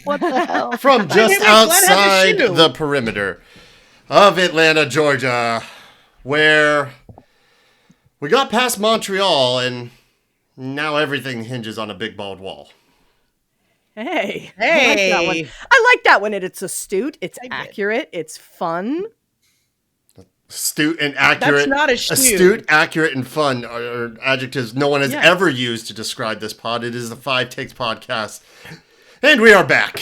What the hell? From just Glenn has a outside shoe. the perimeter of Atlanta, Georgia, where we got past Montreal and now everything hinges on a big bald wall. Hey. Hey. I like that one. It's astute. It's accurate. It's fun. Astute and accurate. That's not a shoe. Astute, accurate, and fun are adjectives no one has ever used to describe this pod. It is the 5 Takes podcast. And we are back.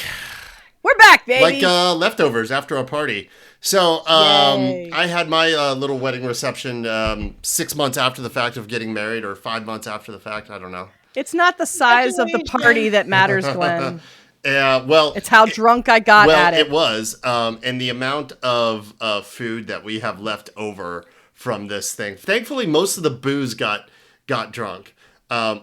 We're back, baby. Like leftovers after a party. So I had my little wedding reception 6 months after the fact of getting married, or 5 months after the fact. I don't know. It's not the size of the party that matters, Glenn. Well, it's how drunk I got at it. It was, and the amount of food that we have left over from this thing. Thankfully, most of the booze got drunk,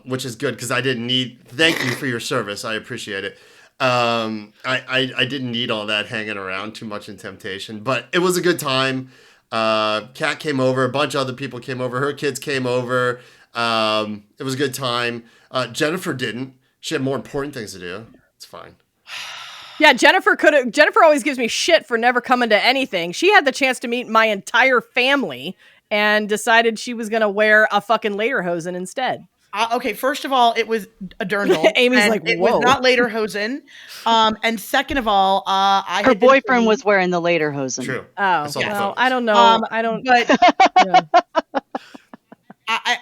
which is good because I didn't need. Thank you for your service. I appreciate it. I didn't need all that hanging around too much in temptation, but it was a good time. Kat came over, a bunch of other people came over, her kids came over. It was a good time. Jennifer didn't. She had more important things to do. It's fine. Yeah, Jennifer always gives me shit for never coming to anything. She had the chance to meet my entire family and decided she was going to wear a fucking lederhosen instead. Okay, first of all, it was a dirndl. Amy's like, it whoa. was not lederhosen. And second of all, her boyfriend was wearing the lederhosen. True. Oh, well, I don't know. I don't. But yeah.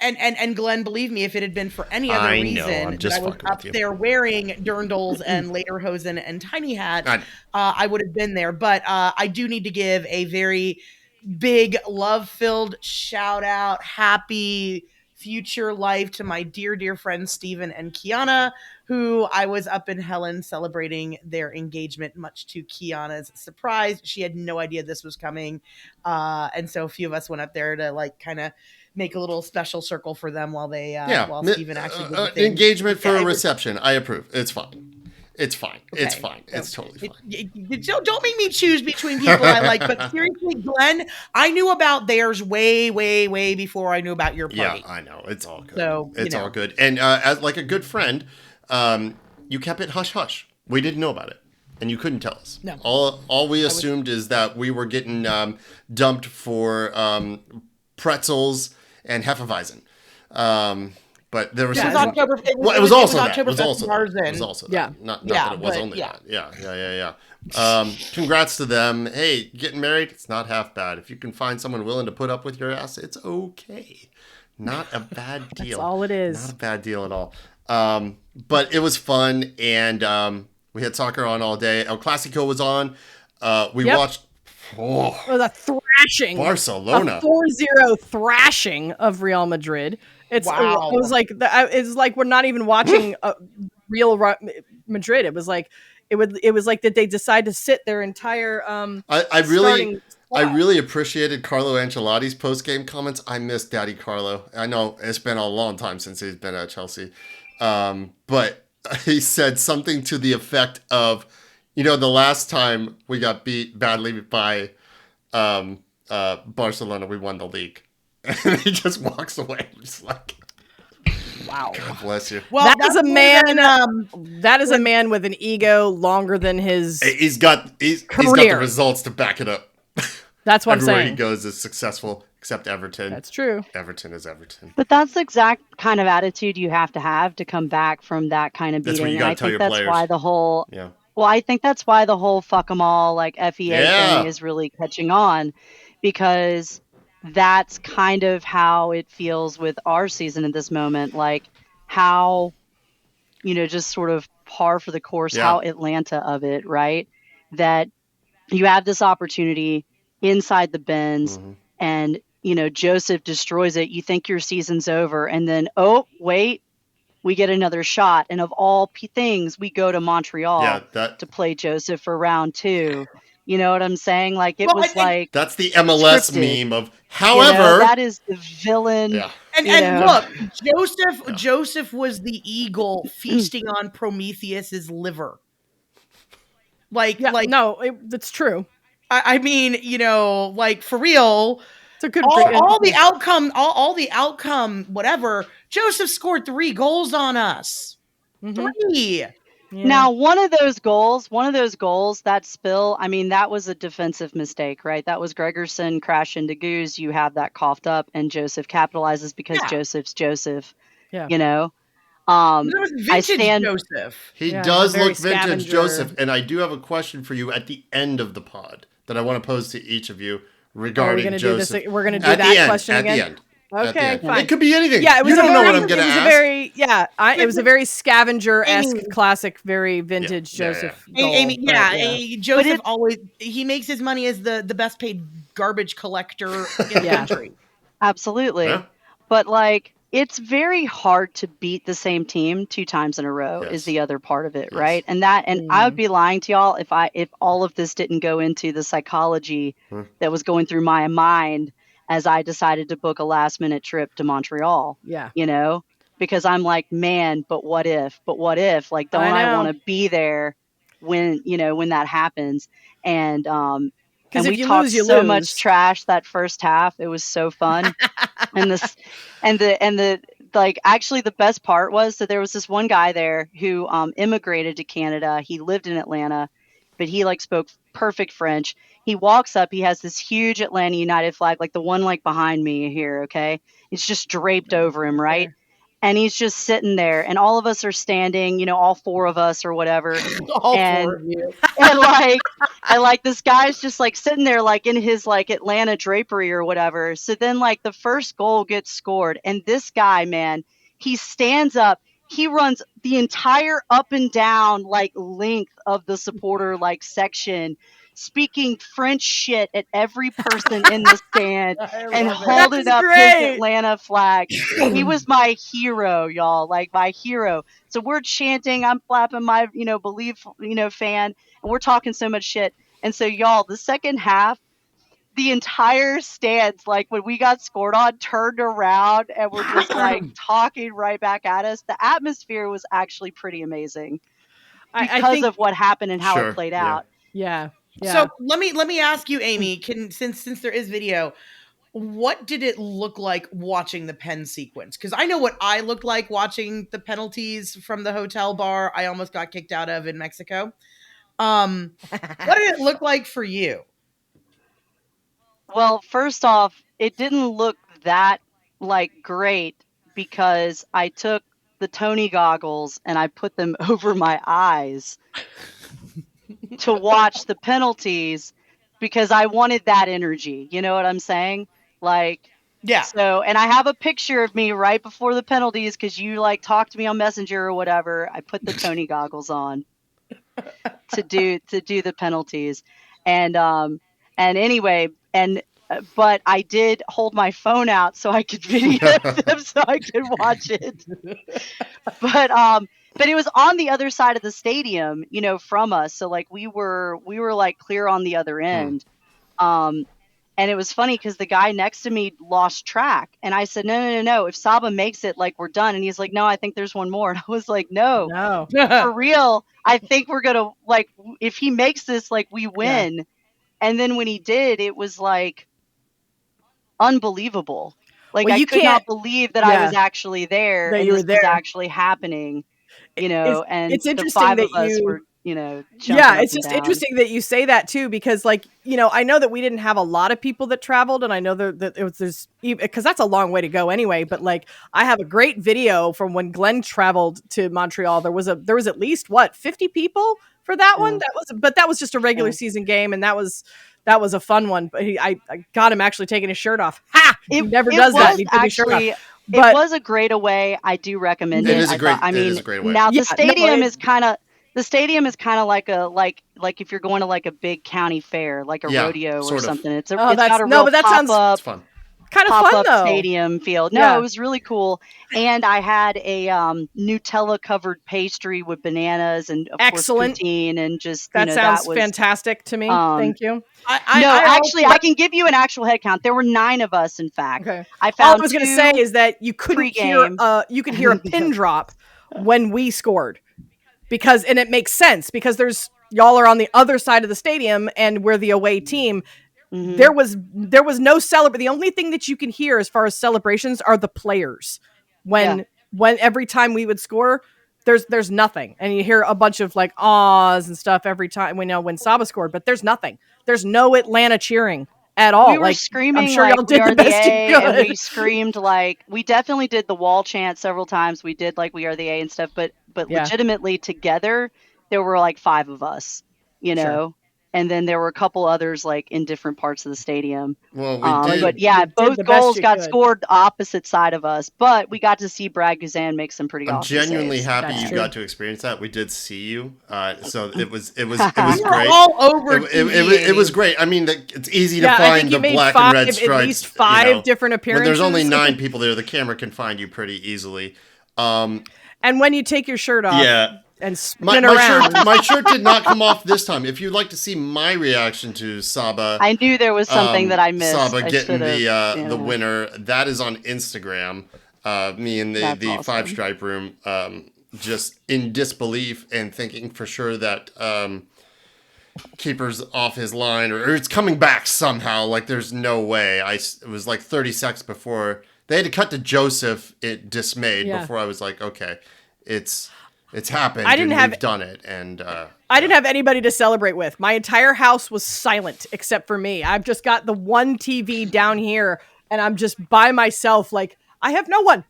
And Glenn, believe me, if it had been for any other reason, I'm just that I was up there wearing dirndls and lederhosen and tiny hat, I would have been there. But I do need to give a very big, love-filled shout out, happy future life to my dear, dear friends Stephen and Kiana, who I was up in Helen celebrating their engagement, much to Kiana's surprise. She had no idea this was coming. And so a few of us went up there to like kind of make a little special circle for them while they while Stephen actually did the thing. Engagement for a reception. I approve. It's fine. It's fine. Okay. It's fine. It's totally fine. Don't make me choose between people I like. But seriously, Glenn, I knew about theirs way, way, way before I knew about your party. Yeah, I know. It's all good. So, it's all good. And as like a good friend, you kept it hush hush. We didn't know about it. And you couldn't tell us. No. All we assumed is that we were getting dumped for pretzels and Hefeweizen. But there was it was October. It was also that. It was also that. Yeah. Not that it was only that. Yeah. Congrats to them. Hey, getting married, it's not half bad. If you can find someone willing to put up with your ass, it's okay. Not a bad deal. That's all it is. Not a bad deal at all. But it was fun, and we had soccer on all day. El Clasico was on. We watched. Oh, it was a thrashing. Barcelona. A 4-0 thrashing of Real Madrid. It was like we're not even watching real Madrid. It was like that they decide to sit their entire. I really appreciated Carlo Ancelotti's post game comments. I miss Daddy Carlo. I know it's been a long time since he's been at Chelsea, but he said something to the effect of, the last time we got beat badly by Barcelona, we won the league. And he just walks away. I'm just like, wow. God bless you. Well, that is a man. That is a man with an ego longer than his. He's got the results to back it up. That's what I'm saying. Everywhere he goes is successful, except Everton. That's true. Everton is Everton. But that's the exact kind of attitude you have to come back from that kind of beating. That's what you got to tell your players. Why the whole. Yeah. Well, I think that's why the whole fuck 'em all FEA thing is really catching on, because that's kind of how it feels with our season at this moment. Like how, just sort of par for the course, how Atlanta of it, right? That you have this opportunity inside the bins and, Josef destroys it. You think your season's over, and then, oh, wait, we get another shot. And of all things, we go to Montreal to play Josef for round 2. You know what I'm saying? Like that's the MLS scripted. Meme of, however, that is the villain. Yeah. And look, Josef was the eagle feasting on Prometheus's liver. That's true. I mean, for real. It's a good all the outcome, whatever. Josef scored 3 goals on us. 3. Yeah. Now, one of those goals, that spill, I mean, that was a defensive mistake, right? That was Gregerson crash into Goose. You have that coughed up, and Josef capitalizes because Joseph's Joseph. Yeah. You know, That was vintage Joseph. He Yeah, does he's a very look vintage scavenger. Joseph, and I do have a question for you at the end of the pod that I want to pose to each of you regarding Joseph. We're going to do that question again? At the end. Okay, fine. It could be anything. Yeah, it was you don't know what I'm going to ask. It was a very scavenger-esque, classic, very vintage Joseph. Goal, Amy, Joseph always he makes his money as the best paid garbage collector in the country. Absolutely. Yeah. But like, it's very hard to beat the same team 2 times in a row is the other part of it, right? And I would be lying to y'all if all of this didn't go into the psychology that was going through my mind as I decided to book a last minute trip to Montreal. Yeah. You know, because I'm like, man, but what if? Like, don't I want to be there when that happens? And because we talked so much trash that first half. It was so fun. and like, actually the best part was, so there was this one guy there who immigrated to Canada. He lived in Atlanta, but he like spoke perfect French. He walks up, he has this huge Atlanta United flag, like the one like behind me here, okay? It's just draped over him, right? And he's just sitting there, and all of us are standing, all 4 of us or whatever. All 4 of you. and like this guy's just like sitting there like in his like Atlanta drapery or whatever. So then like the first goal gets scored, and this guy, man, he stands up, he runs the entire up and down like length of the supporter like section, speaking French shit at every person in the stand and holding up his Atlanta flag. He was my hero, y'all, like my hero. So we're chanting, I'm flapping my, believe, fan, and we're talking so much shit. And so y'all, the second half, the entire stands, like when we got scored on, turned around and were just like talking right back at us. The atmosphere was actually pretty amazing because of what happened and how it played out. Yeah. So let me ask you, Amy, since there is video, what did it look like watching the pen sequence? Because I know what I looked like watching the penalties from the hotel bar I almost got kicked out of in Mexico. What did it look like for you? Well, first off, it didn't look that like great because I took the Tony goggles and I put them over my eyes to watch the penalties because I wanted that energy. You know what I'm saying? Like, yeah. So, and I have a picture of me right before the penalties because you like talked to me on Messenger or whatever. I put the Tony goggles on to do the penalties, and anyway, but I did hold my phone out so I could video them so I could watch it. But it was on the other side of the stadium, from us. So like we were like clear on the other end. And it was funny because the guy next to me lost track, and I said, no. If Saba makes it, like, we're done. And he's like, no, I think there's one more. And I was like, no, for real. I think we're gonna, like, if he makes this, like, we win. Yeah. And then when he did, it was like unbelievable. Like, I could not believe that I was actually there and this was actually happening. And it's interesting the 5 of us were, it's just interesting that you say that too, because like, I know that we didn't have a lot of people that traveled, and I know that there's because that's a long way to go anyway. But like, I have a great video from when Glenn traveled to Montreal. There was at least 50 people for that one. That was just a regular season game, and that was a fun one. But I got him actually taking his shirt off. Ha! He never does that. He took his shirt off. But it was a great away. I do recommend it. It is a great away. Now the stadium is kind of. The stadium is kind of like if you're going to like a big county fair, like a rodeo or something. It's got a real pop-up, fun. Kind of fun though. Stadium field. No, it was really cool. And I had a Nutella covered pastry with bananas and of course poutine, and just that sounds fantastic to me. Thank you. I can give you an actual head count. There were 9 of us, in fact. Okay. I found all I was going to say is that you couldn't hear you could hear a pin drop when we scored. And it makes sense because y'all are on the other side of the stadium and we're the away team. Mm-hmm. There was no celebration. The only thing that you can hear as far as celebrations are the players when every time we would score, there's nothing, and you hear a bunch of like ahs and stuff every time we know when Saba scored, but there's nothing. There's no Atlanta cheering at all. We were like screaming, I'm sure like, y'all we did are the the best you A, and we could. screamed, like, we definitely did the wall chant several times. We did, like, we are the A and stuff, but Yeah. legitimately together, there were like 5 of us, you know? Sure. And then there were a couple others like in different parts of the stadium. Well, we did. But yeah, You did both the best goals you got could. scored the opposite side of us, but we got to see Brad Guzan make some pretty I'm awesome genuinely saves. happy That's you true. got to experience that. We did see you, so it was We were great. all over It was great. I mean, it's easy to Yeah, I find think you the made black five, and red at stripes. least 5 different appearances. When there's only 9 people there, the camera can find you pretty easily. And when you take your shirt off, Yeah. and spin around. My shirt did not come off this time. If you'd like to see my reaction to Saba, I knew there was something that I missed. Saba I getting should've, the winner. That is on Instagram. Me in the awesome. 5 stripe room, just in disbelief and thinking for sure that keeper's off his line or it's coming back somehow. Like there's no way. It was like 30 seconds before they had to cut to Josef. It dismayed before I was like, okay, it's happened. We've done it, and I didn't have anybody to celebrate with. My entire house was silent except for me. I've just got the one TV down here, and I'm just by myself. Like I have no one.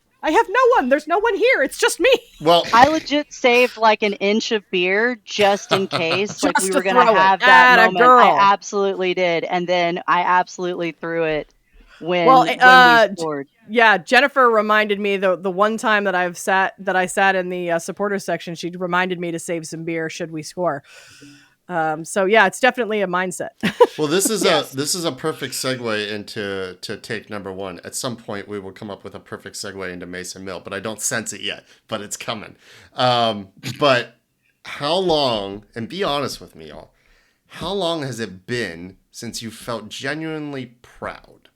There's no one here. It's just me. Well, I legit saved like an inch of beer just in case, like we Just were to gonna throw it have at that a moment. girl. I absolutely did, and then I absolutely threw it when we scored. Yeah, Jennifer reminded me the one time that I sat in the supporters section. She reminded me to save some beer should we score. So yeah, it's definitely a mindset. Well, this is a perfect segue into take number 1. At some point, we will come up with a perfect segue into Mason Mill, but I don't sense it yet. But it's coming. But how long? And be honest with me, y'all. How long has it been since you felt genuinely proud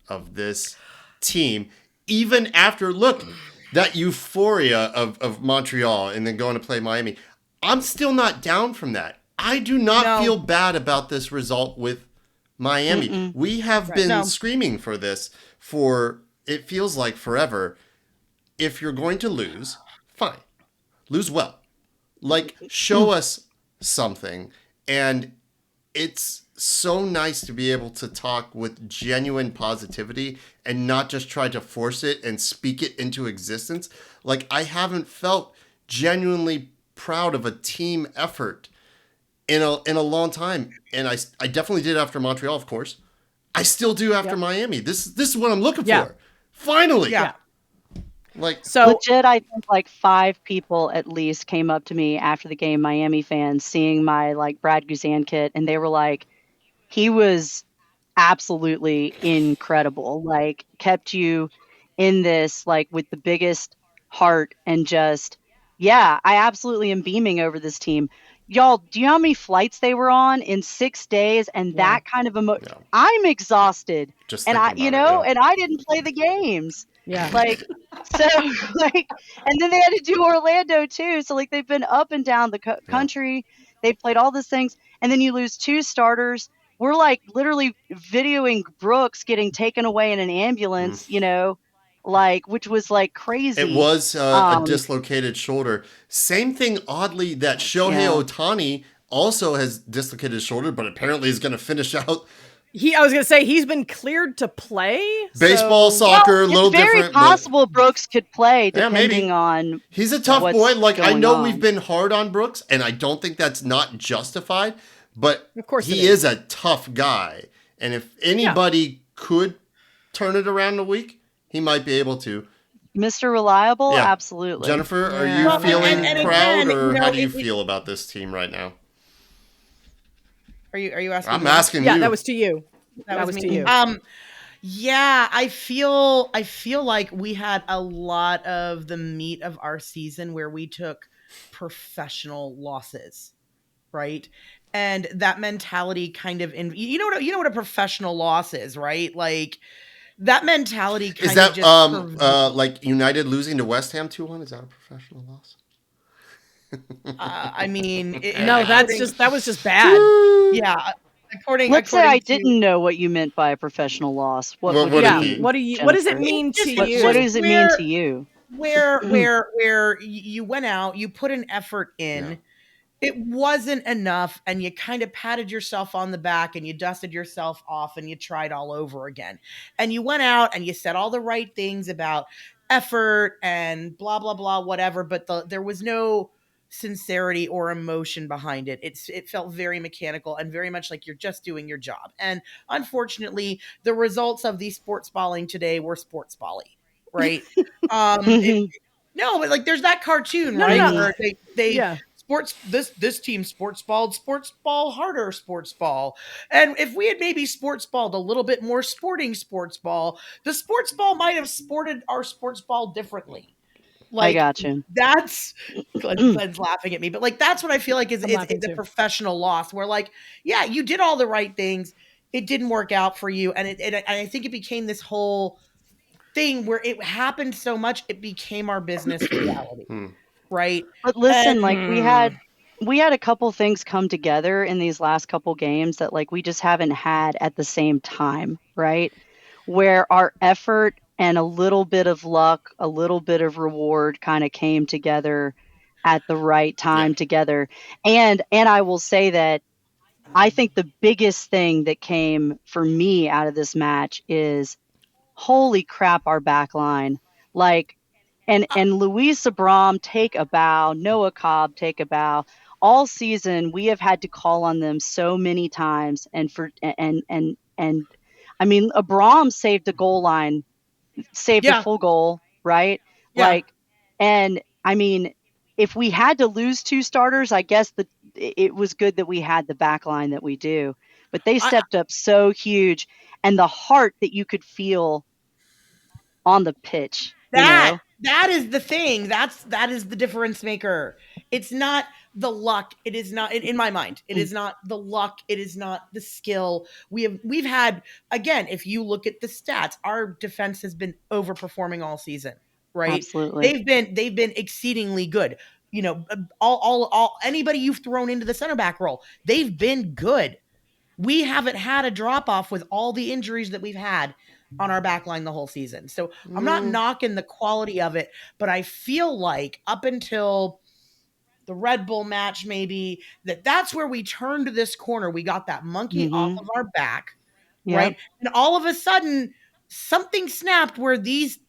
of this team, even after that euphoria of Montreal and then going to play Miami? I'm still not down from that. I do not feel bad about this result with Miami. Mm-mm. We have been screaming for this for, it feels like forever. If you're going to lose, fine. Lose well. Like, show us something. And it's so nice to be able to talk with genuine positivity and not just try to force it and speak it into existence. Like, I haven't felt genuinely proud of a team effort in a long time. And I definitely did after Montreal, of course. I still do after Miami. This is what I'm looking for. Finally. Yeah. Like, So legit, I think like 5 people at least came up to me after the game, Miami fans, seeing my like Brad Guzan kit, and they were like, he was absolutely incredible. Like, kept you in this like with the biggest heart, and just, yeah, I absolutely am beaming over this team. Y'all, do you know how many flights they were on in 6 days and that kind of emotion? Yeah. I'm exhausted. just And thinking I, about it, and I didn't play the games. yeah. Like, so, like, and then they had to do Orlando too. So, like, they've been up and down the country. They've played all these things. And then you lose 2 starters. We're like literally videoing Brooks getting taken away in an ambulance, you know, like, which was like crazy. It was a dislocated shoulder. Same thing, oddly, that Shohei Ohtani also has dislocated his shoulder, but apparently is going to finish out. I was going to say he's been cleared to play. Baseball, soccer, a little different. It's very possible Brooks could play depending on. He's a tough boy. Like, I know we've been hard on Brooks, and I don't think that's not justified, but of course he is a tough guy. And if anybody could turn it around a week, he might be able to. Mr. Reliable? Yeah. Absolutely. Jennifer, are you feeling proud, or how do you feel about this team right now? Are you asking? I'm asking you. Yeah, that was to you. That was to me. you. Yeah, I feel like we had a lot of the meat of our season where we took professional losses, right? And that mentality kind of you know what a professional loss is, right? Like, that mentality kind is that of just like United losing to West Ham 2-1? Is that a professional loss? I mean, that was just bad. Yeah. Let's say I didn't know what you meant by a professional loss. What does it mean to you? What does it mean to where you went out, you put an effort in. Yeah. It wasn't enough, and you kind of patted yourself on the back and you dusted yourself off and you tried all over again. And you went out and you said all the right things about effort and blah blah blah whatever, but there was no sincerity or emotion behind it. It felt very mechanical and very much like you're just doing your job. And unfortunately, the results of the sports balling today were sports bally, right? No, but like there's that cartoon, No, right? no, no. Where they Yeah. sports this team sports ball harder sports ball. And if we had maybe sports balled a little bit more sporting sports ball, the sports ball might have sported our sports ball differently. I Like got you. that's Glenn's laughing at me, but like that's what I feel like is a too. professional loss where like, yeah, you did all the right things. It didn't work out for you. And and I think it became this whole thing where it happened so much, it became our business reality. Right. But listen, And like we had a couple things come together in these last couple games that like we just haven't had at the same time, right? Where our effort and a little bit of luck, a little bit of reward kind of came together at the right time together. And I will say that I think the biggest thing that came for me out of this match is holy crap, our back line. Like and Luis Abram, take a bow. Noah Cobb, take a bow. All season, we have had to call on them so many times, and I mean, Abram saved a goal line, saved a full goal, right? Yeah. Like, and I mean, if we had to lose two starters, I guess it was good that we had the back line that we do. But they stepped up so huge, and the heart that you could feel on the pitch. That is the thing. That is the difference maker. It's not the luck. It is not in my mind. It is not the luck. It is not the skill. We've had, again, if you look at the stats, our defense has been overperforming all season, right? Absolutely. They've been exceedingly good. You know, all anybody you've thrown into the center back role, they've been good. We haven't had a drop off with all the injuries that we've had on our back line the whole season. So I'm not knocking the quality of it, but I feel like up until the Red Bull match, maybe that's where we turned this corner. We got that monkey off of our back, right? And all of a sudden something snapped where these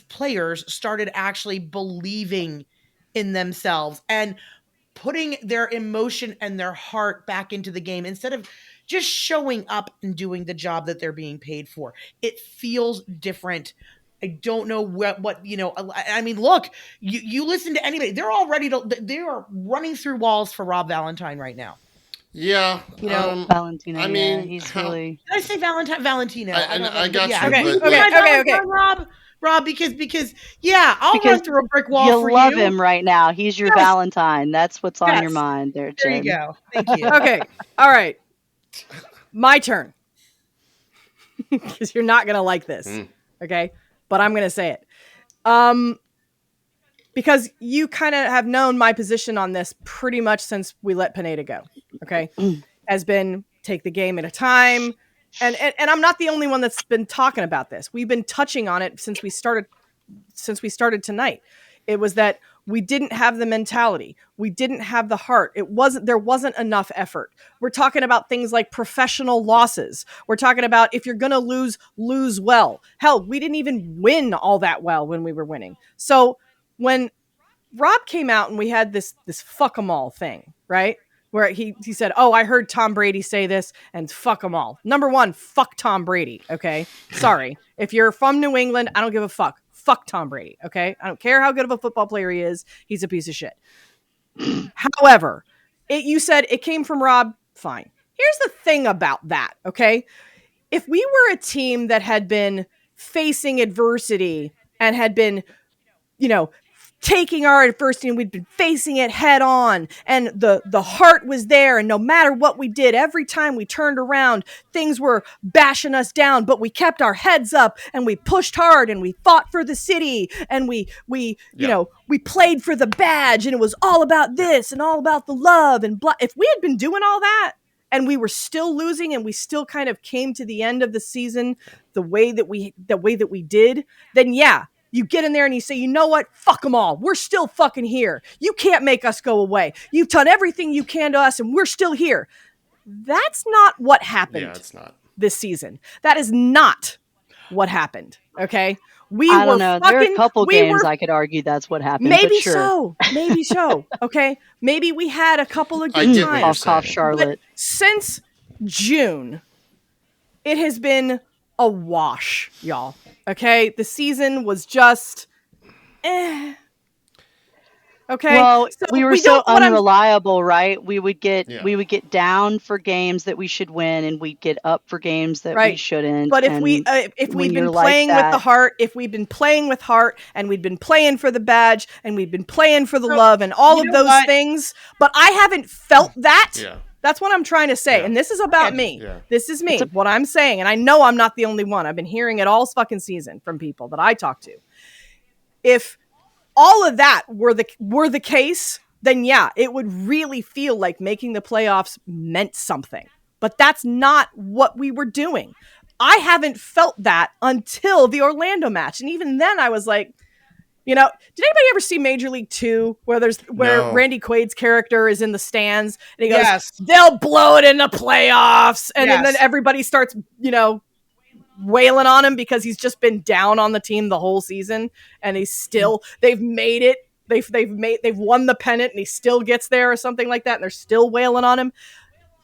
players started actually believing in themselves and putting their emotion and their heart back into the game instead of just showing up and doing the job that they're being paid for. It feels different. I don't know what you know. I mean, look, you listen to anybody. They're all ready to. They are running through walls for Rob Valentine right now. Yeah, you know, Valentino. I mean, he's really. Did I say Valentino? I got you. Okay. Rob, because I'll run through a brick wall for you. You love him right now. He's your Valentine. That's what's on your mind there, Jen. There you go. Thank you. Okay. All right. My turn. Because you're not going to like this. Okay. But I'm going to say it. Because you kind of have known my position on this pretty much since we let Pineda go. Okay. Has been take the game at a time. And I'm not the only one that's been talking about this. We've been touching on it since we started tonight. It was that we didn't have the mentality. We didn't have the heart. There wasn't enough effort. We're talking about things like professional losses. We're talking about if you're going to lose well. Hell, we didn't even win all that well when we were winning. So when Rob came out and we had this fuck 'em all thing, right? Where he said, "Oh, I heard Tom Brady say this and fuck them all." Number one, fuck Tom Brady. Okay. Sorry. If you're from New England, I don't give a fuck. Fuck Tom Brady. Okay. I don't care how good of a football player he is. He's a piece of shit. However, you said it came from Rob. Fine. Here's the thing about that. Okay. If we were a team that had been facing adversity and had been, taking our adversity and we'd been facing it head on and the heart was there, and no matter what we did, every time we turned around, things were bashing us down, but we kept our heads up and we pushed hard and we fought for the city and we played for the badge, and it was all about this and all about the love and blah. If we had been doing all that and we were still losing and we still kind of came to the end of the season the way that we did, then yeah, You get in there and you say, you know what? Fuck them all. We're still fucking here. You can't make us go away. You've done everything you can to us and we're still here. That's not what happened. Yeah, it's not. This season. That is not what happened. Okay. I don't know. There are a couple games I could argue that's what happened. Maybe sure. so. Maybe so. Okay. Maybe we had a couple of good times. Cough, Charlotte. But since June, it has been a wash, y'all. Okay. The season was just Okay. Well, so we were so unreliable, right? We would get down for games that we should win, and we'd get up for games that we shouldn't. But if we've been playing with the heart, if we've been playing with heart, and we've been playing for the badge, and we've been playing for the love, and all of those things, but I haven't felt that. Yeah. That's what I'm trying to say. Yeah. And this is about me. Yeah. This is me. What I'm saying. And I know I'm not the only one. I've been hearing it all fucking season from people that I talk to. If all of that were the case, then yeah, it would really feel like making the playoffs meant something. But that's not what we were doing. I haven't felt that until the Orlando match. And even then I was like, did anybody ever see Major League 2 where Randy Quaid's character is in the stands and he goes, they'll blow it in the playoffs. And then everybody starts, wailing on him because he's just been down on the team the whole season, and they've made it. They've won the pennant, and he still gets there or something like that, and they're still wailing on him.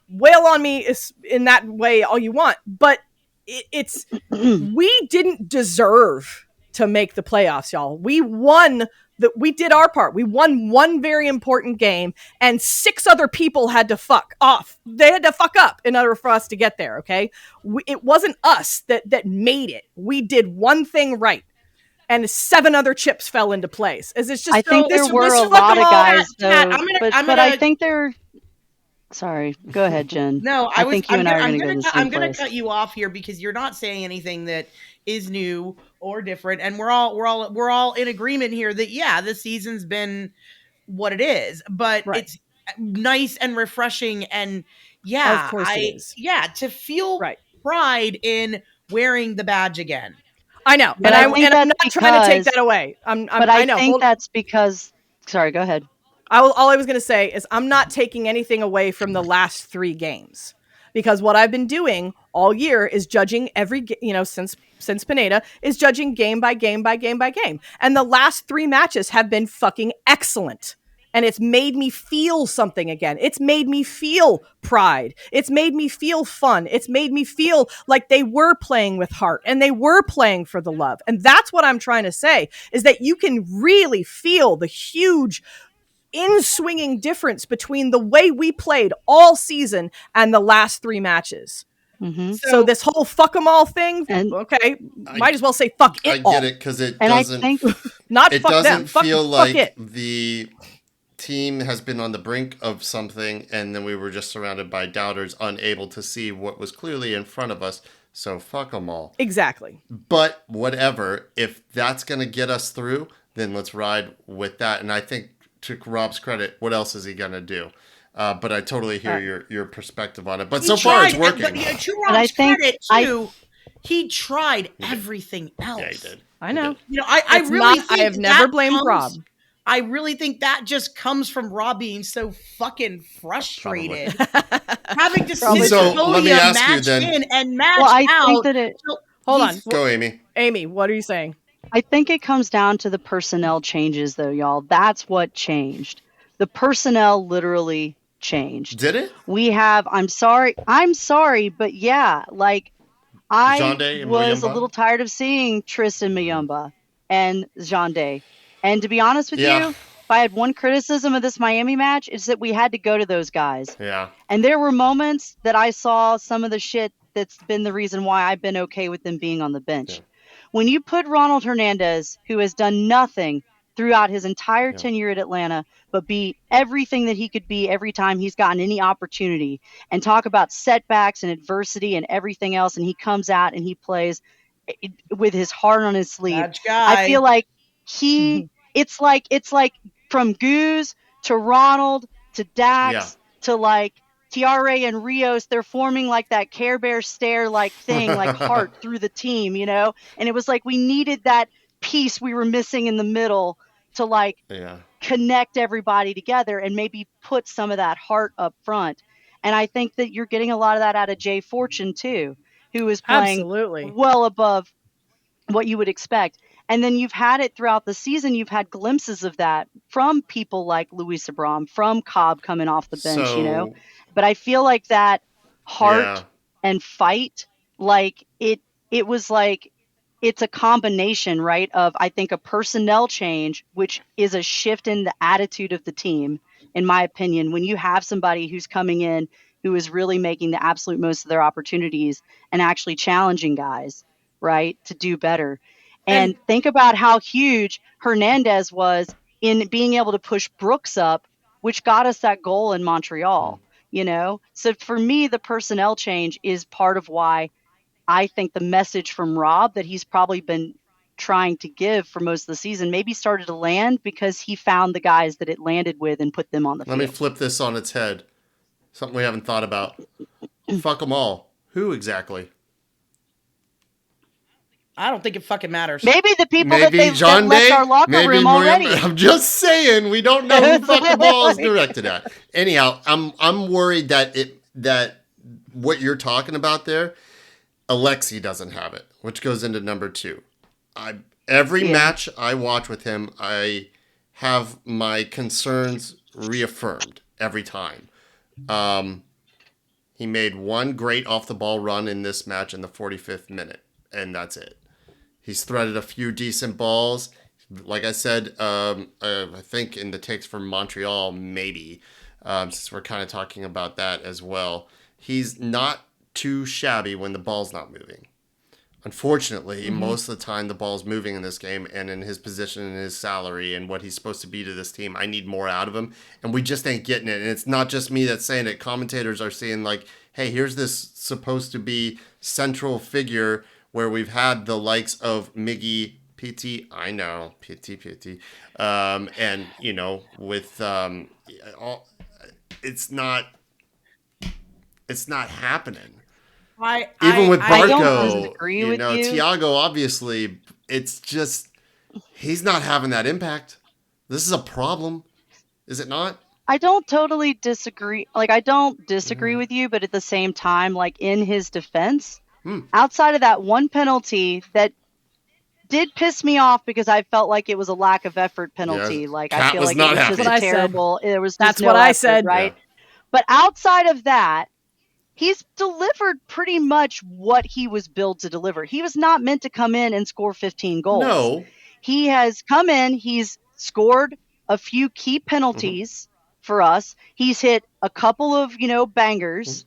Wail on me is in that way all you want, but it's we didn't deserve to make the playoffs, y'all. We did our part. We won one very important game, and 6 other people had to fuck off. They had to fuck up in order for us to get there, okay? It wasn't us that made it. We did one thing right, and 7 other chips fell into place. It's just, I think there were a lot of guys, though, but I think there... Sorry, go ahead, Jen. No, I think you and I are going to go to the same I'm going to cut you off here because you're not saying anything that is new or different, and we're all in agreement here that the season's been what it is, but it's nice and refreshing, and of course it is. To feel pride in wearing the badge again. I know, but I'm not trying to take that away. I think that's because. Sorry, go ahead. All I was going to say is I'm not taking anything away from the last 3 games, because what I've been doing all year is judging every, since Pineda, is judging game by game by game by game. And the last 3 matches have been fucking excellent. And it's made me feel something again. It's made me feel pride. It's made me feel fun. It's made me feel like they were playing with heart and they were playing for the love. And that's what I'm trying to say, is that you can really feel the huge in-swinging difference between the way we played all season and the last 3 matches. Mm-hmm. So this whole fuck them all thing, might as well say fuck it all. I get it, because it doesn't it doesn't feel like the team has been on the brink of something, and then we were just surrounded by doubters, unable to see what was clearly in front of us. So fuck them all. Exactly. But whatever, if that's going to get us through, then let's ride with that. And I think, to Rob's credit, what else is he going to do? But I totally hear your perspective on it. But so far, it's working. But to Rob's credit, too, he tried everything else. Yeah, he did. I know. I have never blamed Rob. I really think that just comes from Rob being so fucking frustrated. Having to sit match in and match out. I think that Hold on. Go, Amy. Amy, what are you saying? I think it comes down to the personnel changes, though, y'all. That's what changed. The personnel literally changed. Did it? I'm sorry, but yeah, I was a little tired of seeing Tristan Mayumba and Jande. And to be honest with you, if I had one criticism of this Miami match, it's that we had to go to those guys. Yeah. And there were moments that I saw some of the shit that's been the reason why I've been okay with them being on the bench. Yeah. When you put Ronald Hernandez, who has done nothing throughout his entire tenure at Atlanta, but be everything that he could be every time he's gotten any opportunity, and talk about setbacks and adversity and everything else, and he comes out and he plays with his heart on his sleeve. I feel like it's like from Goose to Ronald to Dax to Tiare and Rios, they're forming that Care Bear stare thing, heart through the team, And it was like we needed that piece we were missing in the middle to like connect everybody together and maybe put some of that heart up front. And I think that you're getting a lot of that out of Jay Fortune too, who is playing well above what you would expect. And then you've had it throughout the season. You've had glimpses of that from people like Luis Abram, from Cobb coming off the bench, But I feel like that heart and fight, like it was like, it's a combination, right, of, I think, a personnel change, which is a shift in the attitude of the team, in my opinion. When you have somebody who's coming in who is really making the absolute most of their opportunities and actually challenging guys, right, to do better. And think about how huge Hernandez was in being able to push Brooks up, which got us that goal in Montreal, So for me, the personnel change is part of why I think the message from Rob that he's probably been trying to give for most of the season maybe started to land because he found the guys that it landed with and put them on the field. Let me flip this on its head. Something we haven't thought about. Fuck them all. Who exactly? I don't think it fucking matters. Maybe the people that left our locker room already. I'm just saying, we don't know who fuck the ball is directed at. Anyhow, I'm worried that what you're talking about there, Alexi doesn't have it, which goes into number 2. Every match I watch with him, I have my concerns reaffirmed every time. He made one great off-the-ball run in this match in the 45th minute, and that's it. He's threaded a few decent balls. Like I said, I think in the takes from Montreal, maybe, since we're kind of talking about that as well. He's not too shabby when the ball's not moving. Unfortunately, most of the time the ball's moving in this game, and in his position and his salary and what he's supposed to be to this team, I need more out of him, and we just ain't getting it. And it's not just me that's saying it. Commentators are saying, like, hey, here's this supposed to be central figure where we've had the likes of Miggy, Pity, I know, Pity, and, with, it's not happening. Even with Barto, Thiago, obviously, it's just, he's not having that impact. This is a problem, is it not? I don't totally disagree. I don't disagree with you, but at the same time, in his defense, outside of that one penalty that did piss me off because I felt like it was a lack of effort penalty. I feel like it was just terrible. That's what I said, right? Yeah. But outside of that, he's delivered pretty much what he was built to deliver. He was not meant to come in and score 15 goals. No. He has come in, he's scored a few key penalties for us. He's hit a couple of, bangers,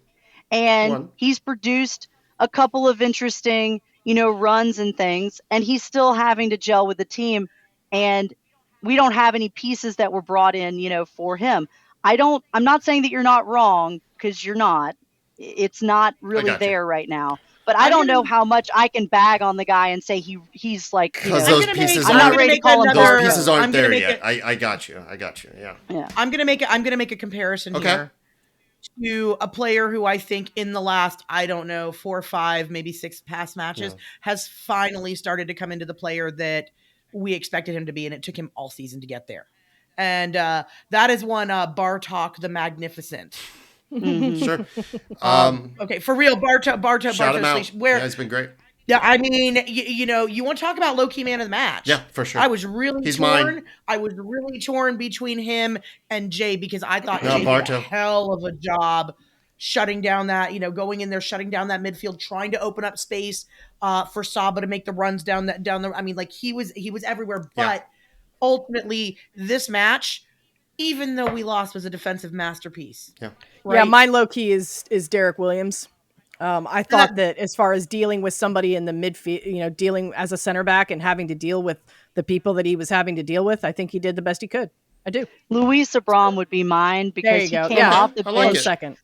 and he's produced a couple of interesting, runs and things, and he's still having to gel with the team, and we don't have any pieces that were brought in, for him. I'm not saying that you're not wrong, because you're not. It's not really there right now. But I don't know how much I can bag on the guy and say he's like, because those pieces aren't there yet. I got you. Yeah. I'm gonna make a comparison here to a player who I think in the last, 4, 5, maybe 6 past matches has finally started to come into the player that we expected him to be, and it took him all season to get there. And that is one Bartok the Magnificent. Sure. Okay, for real, Barto. Shout him out. Yeah, he's been great. Yeah, I mean, you want to talk about low-key man of the match. Yeah, for sure. I was really torn. Mine. I was really torn between him and Jay, because I thought Jay did a hell of a job shutting down that, going in there, shutting down that midfield, trying to open up space for Saba to make the runs down the. I mean, he was everywhere. But ultimately, this match, even though we lost, was a defensive masterpiece. Yeah. Right? Yeah, mine low key is Derek Williams. I thought that as far as dealing with somebody in the midfield, dealing as a center back and having to deal with the people that he was having to deal with, I think he did the best he could. I do. Luis Abram would be mine, because he came off the bench second.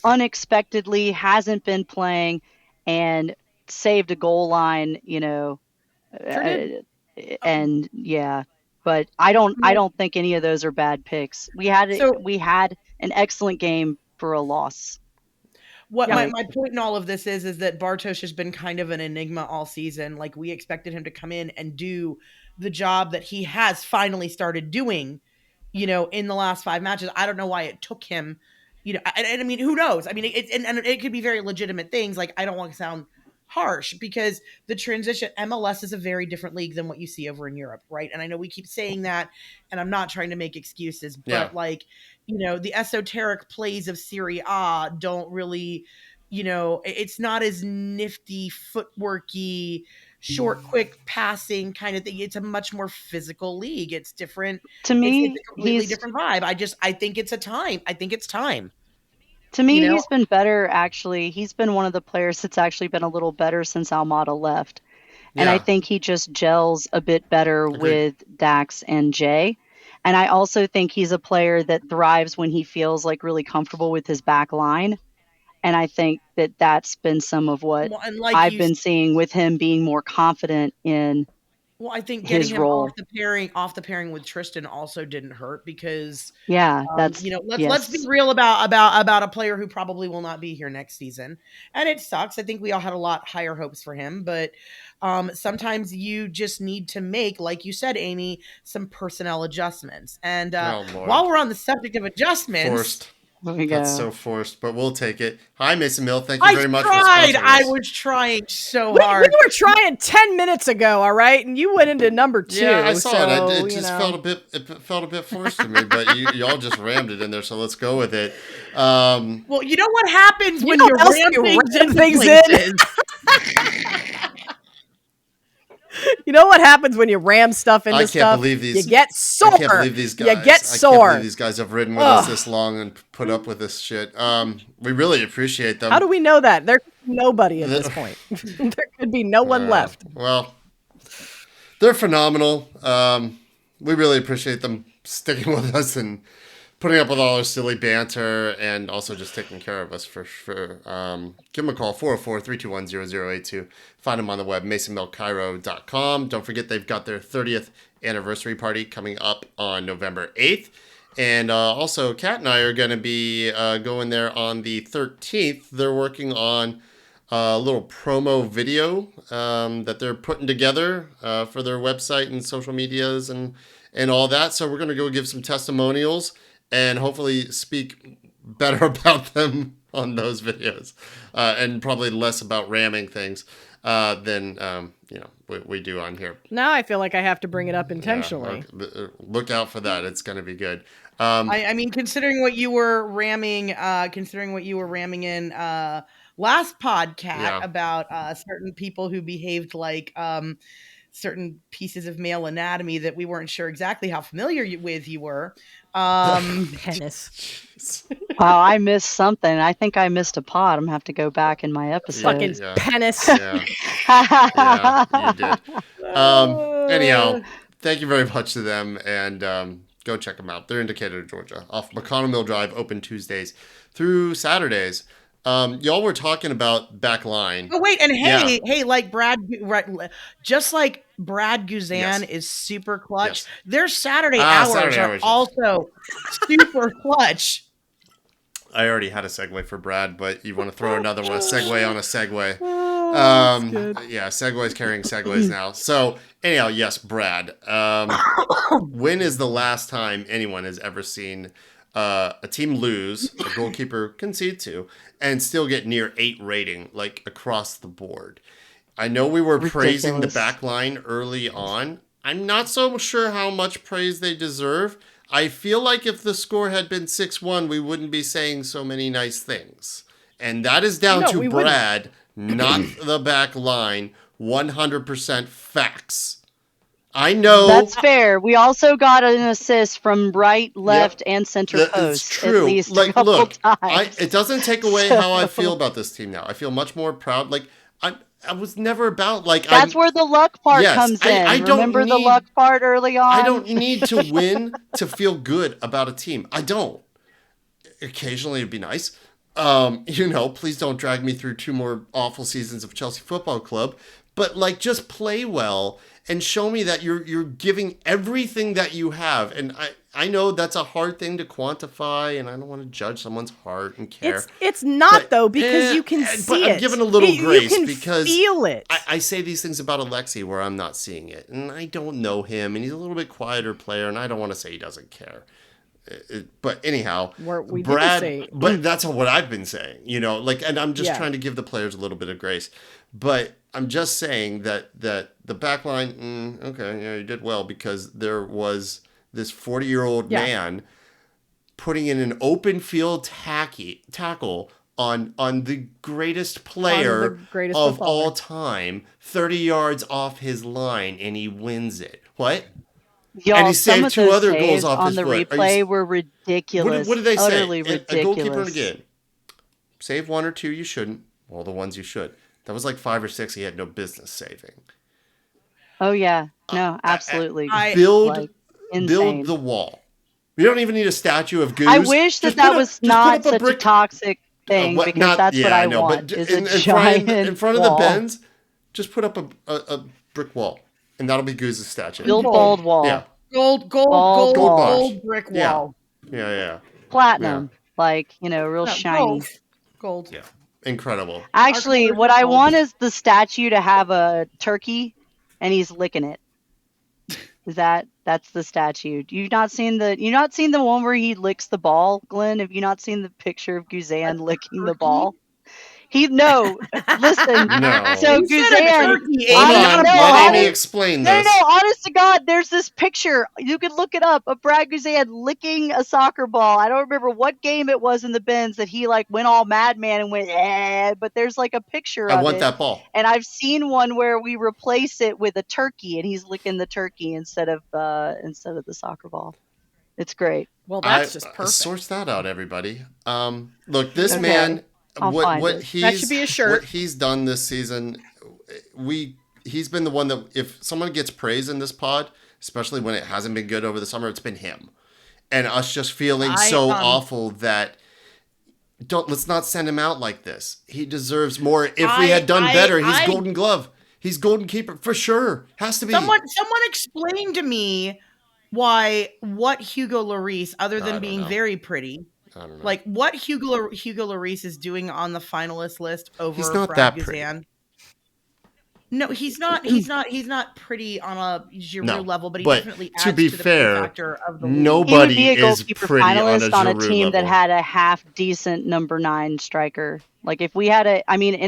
Unexpectedly, hasn't been playing and saved a goal line, and but I don't think any of those are bad picks. We had an excellent game for a loss. What my point in all of this is that Bartosz has been kind of an enigma all season. Like, we expected him to come in and do the job that he has finally started doing, in the last 5 matches. I don't know why it took him, and I mean, who knows? I mean, it could be very legitimate things. Like, I don't want to sound harsh, because the transition, MLS is a very different league than what you see over in Europe, right? And I know we keep saying that, and I'm not trying to make excuses, but the esoteric plays of Serie A don't really, it's not as nifty, footworky, short, quick passing kind of thing. It's a much more physical league. It's different. To me, it's a completely different vibe. I think it's time. I think it's time. To me, he's been better, actually. He's been one of the players that's actually been a little better since Almada left. Yeah. And I think he just gels a bit better with Dax and Jay. And I also think he's a player that thrives when he feels like really comfortable with his back line. And I think that that's been some of what I've been seeing with him being more confident in Well, I think getting him off the pairing with Tristan also didn't hurt, because that's let's be real about a player who probably will not be here next season, and it sucks. I think we all had a lot higher hopes for him, but sometimes you just need to make, like you said, Amy, some personnel adjustments. And while we're on the subject of adjustments. Forced. That's so forced, but we'll take it. Hi, Mason Mill. Thank you very much for sponsoring us. I was trying so hard. We were trying 10 minutes ago, all right? And you went into number 2. Yeah, I saw it. It just felt a bit forced to me, but y'all just rammed it in there, so let's go with it. Well, you know what happens when you ram things in? You know what happens when you ram stuff into stuff? I can't believe these. You get sore. I can't believe these guys. You get sore. I can't believe these guys have ridden with us this long and put up with this shit. We really appreciate them. How do we know that? There's nobody at this point. There could be no one left. Well, they're phenomenal. We really appreciate them sticking with us and putting up with all our silly banter, and also just taking care of us for sure. Give them a call, 404-321-0082. Find them on the web, masonmillcairo.com. Don't forget they've got their 30th anniversary party coming up on November 8th. And also, Kat and I are going to be going there on the 13th. They're working on a little promo video that they're putting together for their website and social medias and all that. So we're going to go give some testimonials and hopefully speak better about them on those videos, and probably less about ramming things than we do on here. Now I feel like I have to bring it up intentionally. Yeah, look out for that; it's going to be good. I mean, considering what you were ramming in last podcast about certain people who behaved like certain pieces of male anatomy that we weren't sure exactly how familiar with you were. Penis. Wow, I missed something. I think I missed a pod. I'm gonna have to go back in my episode. Fucking penis. Yeah, you did. Anyhow, thank you very much to them, and go check them out. They're in Decatur, Georgia, off McConnell Mill Drive, open Tuesdays through Saturdays. Y'all were talking about backline. Oh wait, and hey, like just like Brad Guzan is super clutch. Yes. Their Saturday hours are also super clutch. I already had a segue for Brad, but you want to throw another one? A segue on a segue. Yeah, Segway's carrying Segways now. So anyhow, yes, Brad. When is the last time anyone has ever seen a team lose, a goalkeeper concede to, and still get near 8 rating, like across the board? I know we were praising the back line early on. I'm not so sure how much praise they deserve. I feel like if the score had been 6-1, we wouldn't be saying so many nice things. And that is down to Brad, not the back line. 100% facts. I know. That's fair. We also got an assist from right, left, and center post. It's true. At least a couple times. It doesn't take away how I feel about this team now. I feel much more proud. Like, I was never about, like... That's where the luck part comes in. I Remember the luck part early on? I don't need to win to feel good about a team. I don't. Occasionally it'd be nice. Please don't drag me through 2 more awful seasons of Chelsea Football Club. But, like, just play well and show me that you're giving everything that you have. And I know that's a hard thing to quantify, and I don't want to judge someone's heart and care. It's not, though, because you can see it. But I'm giving a little grace you can because feel it. I say these things about Alexei where I'm not seeing it, and I don't know him, and he's a little bit quieter player, and I don't want to say he doesn't care. But anyhow, Brad. But that's what I've been saying, and I'm just trying to give the players a little bit of grace. But I'm just saying that the back line, you did well because there was this 40-year-old man putting in an open field tackle on the greatest player of all time, 30 yards off his line, and he wins it. What? Y'all, and he saved two other goals off on his the foot. replay were ridiculous. What did they say? Utterly ridiculous. A goalkeeper again. Save one or two you shouldn't. Well, the ones you should. That was like 5 or 6 he had no business saving. Oh, yeah. No, absolutely. Build the wall. You don't even need a statue of Goose. I wish that was not such a toxic thing because that's what I want. Is a giant in front of wall. the Benz, just put up a brick wall. And that'll be Goose's statue. Build bald wall. Yeah. Gold brick wall. Yeah. Platinum. Real shiny. Gold. Yeah. Incredible. Actually, what I want is the statue to have a turkey and he's licking it. That's the statue. You've not seen the one where he licks the ball, Glenn? Have you not seen the picture of Guzan licking the ball? Listen. No. So Guzan, let Amy explain this. No, honest to God, there's this picture. You could look it up of Brad Guzan licking a soccer ball. I don't remember what game it was in the Benz that he went all madman and went, but there's a picture of it. I want that ball. And I've seen one where we replace it with a turkey and he's licking the turkey instead of the soccer ball. It's great. Well, that's just perfect. Source that out, everybody. Look, this man. That should be a shirt. What he's done this season, he's been the one that if someone gets praise in this pod, especially when it hasn't been good over the summer, it's been him. And us just feeling so awful that let's not send him out like this. He deserves more. If we had done better, he's Golden Glove. He's Golden Keeper for sure. Has to be. Someone explain to me what Hugo Lloris, other than being very pretty. I don't know. What Hugo Lloris is doing on the finalist list over he's not Brad that Guzan. Pretty. No, he's not. He's not pretty on a Giroud level, but he definitely adds to be the fair, factor of the nobody he would be a goalkeeper finalist on a team level. that had a half decent number 9 striker. If we had and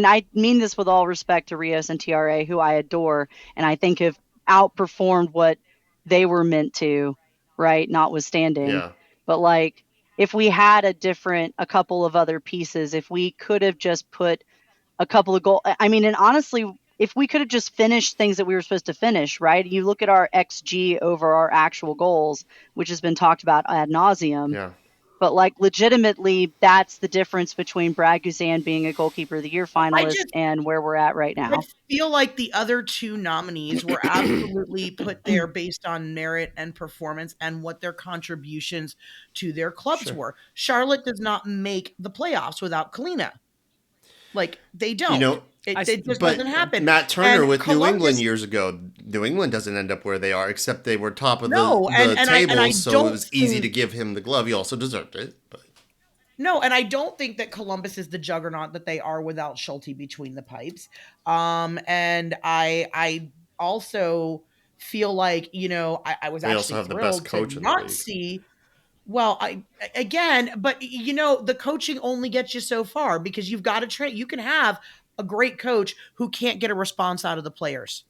I mean this with all respect to Rios and TRA, who I adore, and I think have outperformed what they were meant to, right? Notwithstanding, but if we had a couple of other pieces, if we could have just put a couple of goals, and honestly, if we could have just finished things that we were supposed to finish, right? You look at our XG over our actual goals, which has been talked about ad nauseum. Yeah. But legitimately, that's the difference between Brad Guzan being a goalkeeper of the year finalist and where we're at right now. I feel like the other 2 nominees were absolutely put there based on merit and performance and what their contributions to their clubs were. Charlotte does not make the playoffs without Kalina. They don't. It just doesn't happen. Matt Turner with New England years ago. New England doesn't end up where they are, except they were top of the table, so it was easy to give him the glove. He also deserved it. But. No, and I don't think that Columbus is the juggernaut that they are without Schulte between the pipes. And I also feel like, I was actually thrilled to not see. Well, but the coaching only gets you so far because you've got to train. You can have a great coach who can't get a response out of the players.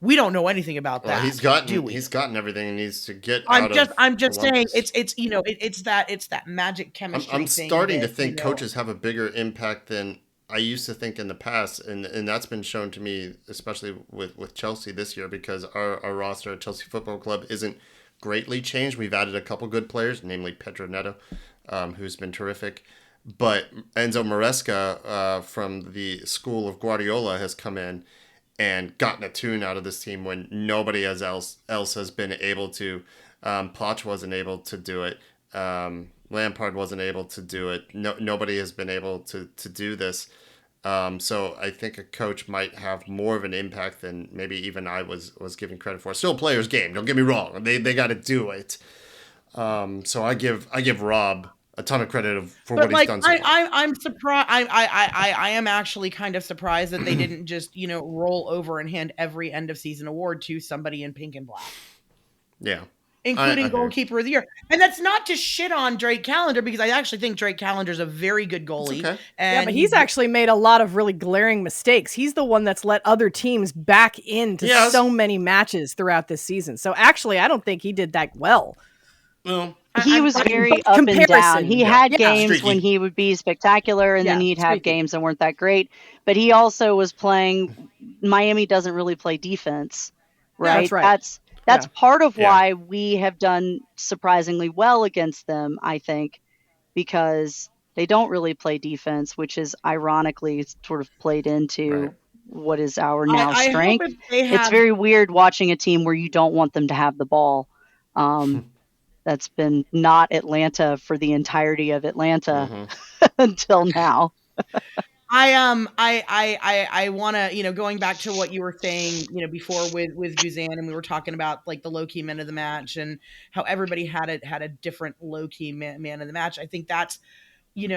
We don't know anything about that. He's gotten everything he needs to get. I'm just saying it's that magic chemistry. I'm starting to think coaches have a bigger impact than I used to think in the past, and that's been shown to me, especially with Chelsea this year, because our roster at Chelsea Football Club isn't greatly changed. We've added a couple good players, namely Pedro Neto, who's been terrific. But Enzo Maresca from the school of Guardiola has come in and gotten a tune out of this team when nobody else has been able to. Poch wasn't able to do it. Lampard wasn't able to do it. Nobody has been able to do this. So I think a coach might have more of an impact than maybe even I was giving credit for. Still a player's game. Don't get me wrong. They got to do it. So I give Rob a ton of credit for what he's done so far. I'm surprised. I am actually kind of surprised that they didn't just roll over and hand every end of season award to somebody in pink and black. Yeah. Including goalkeeper of the year. And that's not to shit on Drake Callender, because I actually think Drake Callender's a very good goalie. Okay. And but he's actually made a lot of really glaring mistakes. He's the one that's let other teams back into so many matches throughout this season. So actually, I don't think he did that well. Well, he was very up and down. He had games when he would be spectacular, and then he'd have games that weren't that great. But he also was playing. Miami doesn't really play defense, right? Yeah, that's right. That's part of why we have done surprisingly well against them, I think, because they don't really play defense, which is ironically sort of played into what is our strength. It's very weird watching a team where you don't want them to have the ball. That's been not Atlanta for the entirety of Atlanta until now. I want to, going back to what you were saying, before with Guzan, and we were talking about like the low key men of the match and how everybody had a different low key man of the match. I think that's, you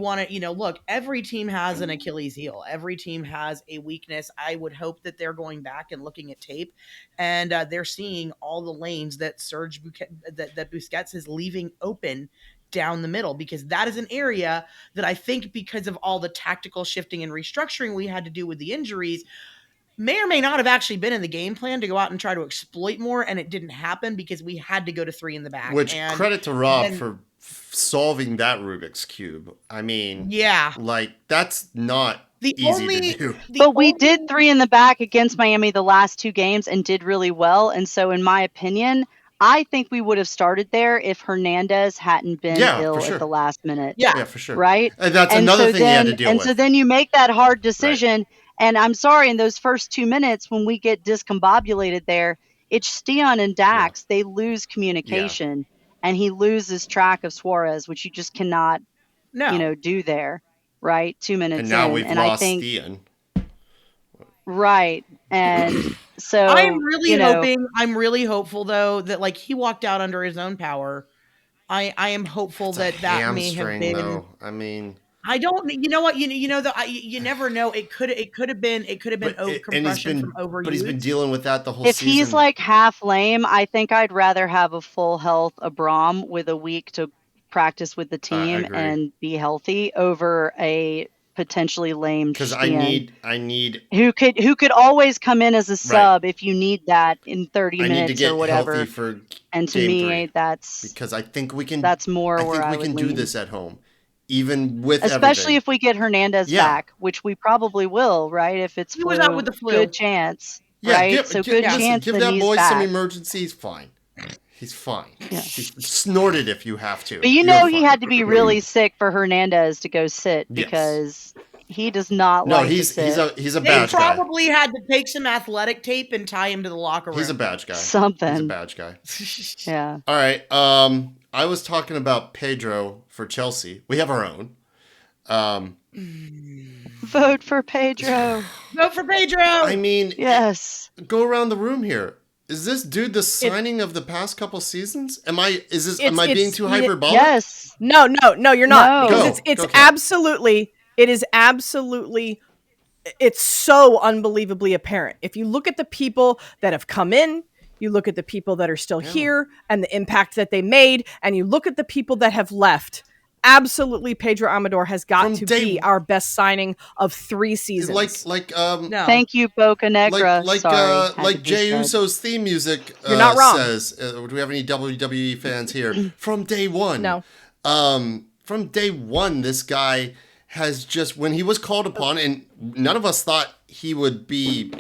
want to, look, every team has an Achilles heel. Every team has a weakness. I would hope that they're going back and looking at tape, and they're seeing all the lanes that that Busquets is leaving open down the middle, because that is an area that I think, because of all the tactical shifting and restructuring we had to do with the injuries, may or may not have actually been in the game plan to go out and try to exploit more, and it didn't happen because we had to go to 3 in the back. Which, credit to Rob for solving that Rubik's Cube. I mean, like, that's not easy to do. But we did 3 in the back against Miami the last 2 games and did really well. And so, in my opinion, I think we would have started there if Hernandez hadn't been ill at the last minute. Yeah, for sure. Right? And that's another thing you had to deal with. And so then you make that hard decision. Right. And I'm sorry, in those first 2 minutes when we get discombobulated there, it's Stian and Dax. They lose communication. And he loses track of Suarez, which you just cannot, do there, right? 2 minutes and now in. we've and lost I think, Stian. Right. And so I'm really hopeful though that like he walked out under his own power. I am hopeful that may have been. Though. I mean, I don't. You know what? You never know. It could have been compression from overuse. But he's been dealing with that the whole season. If he's like half lame, I think I'd rather have a full health Abram with a week to practice with the team and be healthy over a potentially lame. Because I need who could always come in as a sub if you need that in 30 minutes need to get or whatever. Healthy for and to me, that's because I think we can. That's more where I think we can do this at home. Even with especially everything. If we get Hernandez back, which we probably will, right? If it's flu, out with the flu. Good chance, right? Good chance. Give that boy some emergency. He's fine. He's fine. Yeah. Snort it if you have to. But he had to be really sick for Hernandez to go sit because he does not like to sit. He's a badge guy. They probably had to take some athletic tape and tie him to the locker room. He's a badge guy. Something. He's a badge guy. Yeah. All right. I was talking about Pedro for Chelsea. We have our own. Vote for Pedro. Vote for Pedro. I mean, yes. Go around the room here. Is this dude the signing of the past couple seasons? Am I being too hyperbolic? Yes. No, you're not. No. Because it's absolutely, it's so unbelievably apparent. If you look at the people that have come in, you look at the people that are still here and the impact that they made, and you look at the people that have left. Absolutely, Pedro Amador has got to be our best signing of 3 seasons. No. Thank you, Boca Negra. Like Jey Uso's theme music You're not wrong. says. Do we have any WWE fans here? From day one. No. From day one, this guy has just, when he was called upon, and none of us thought he would be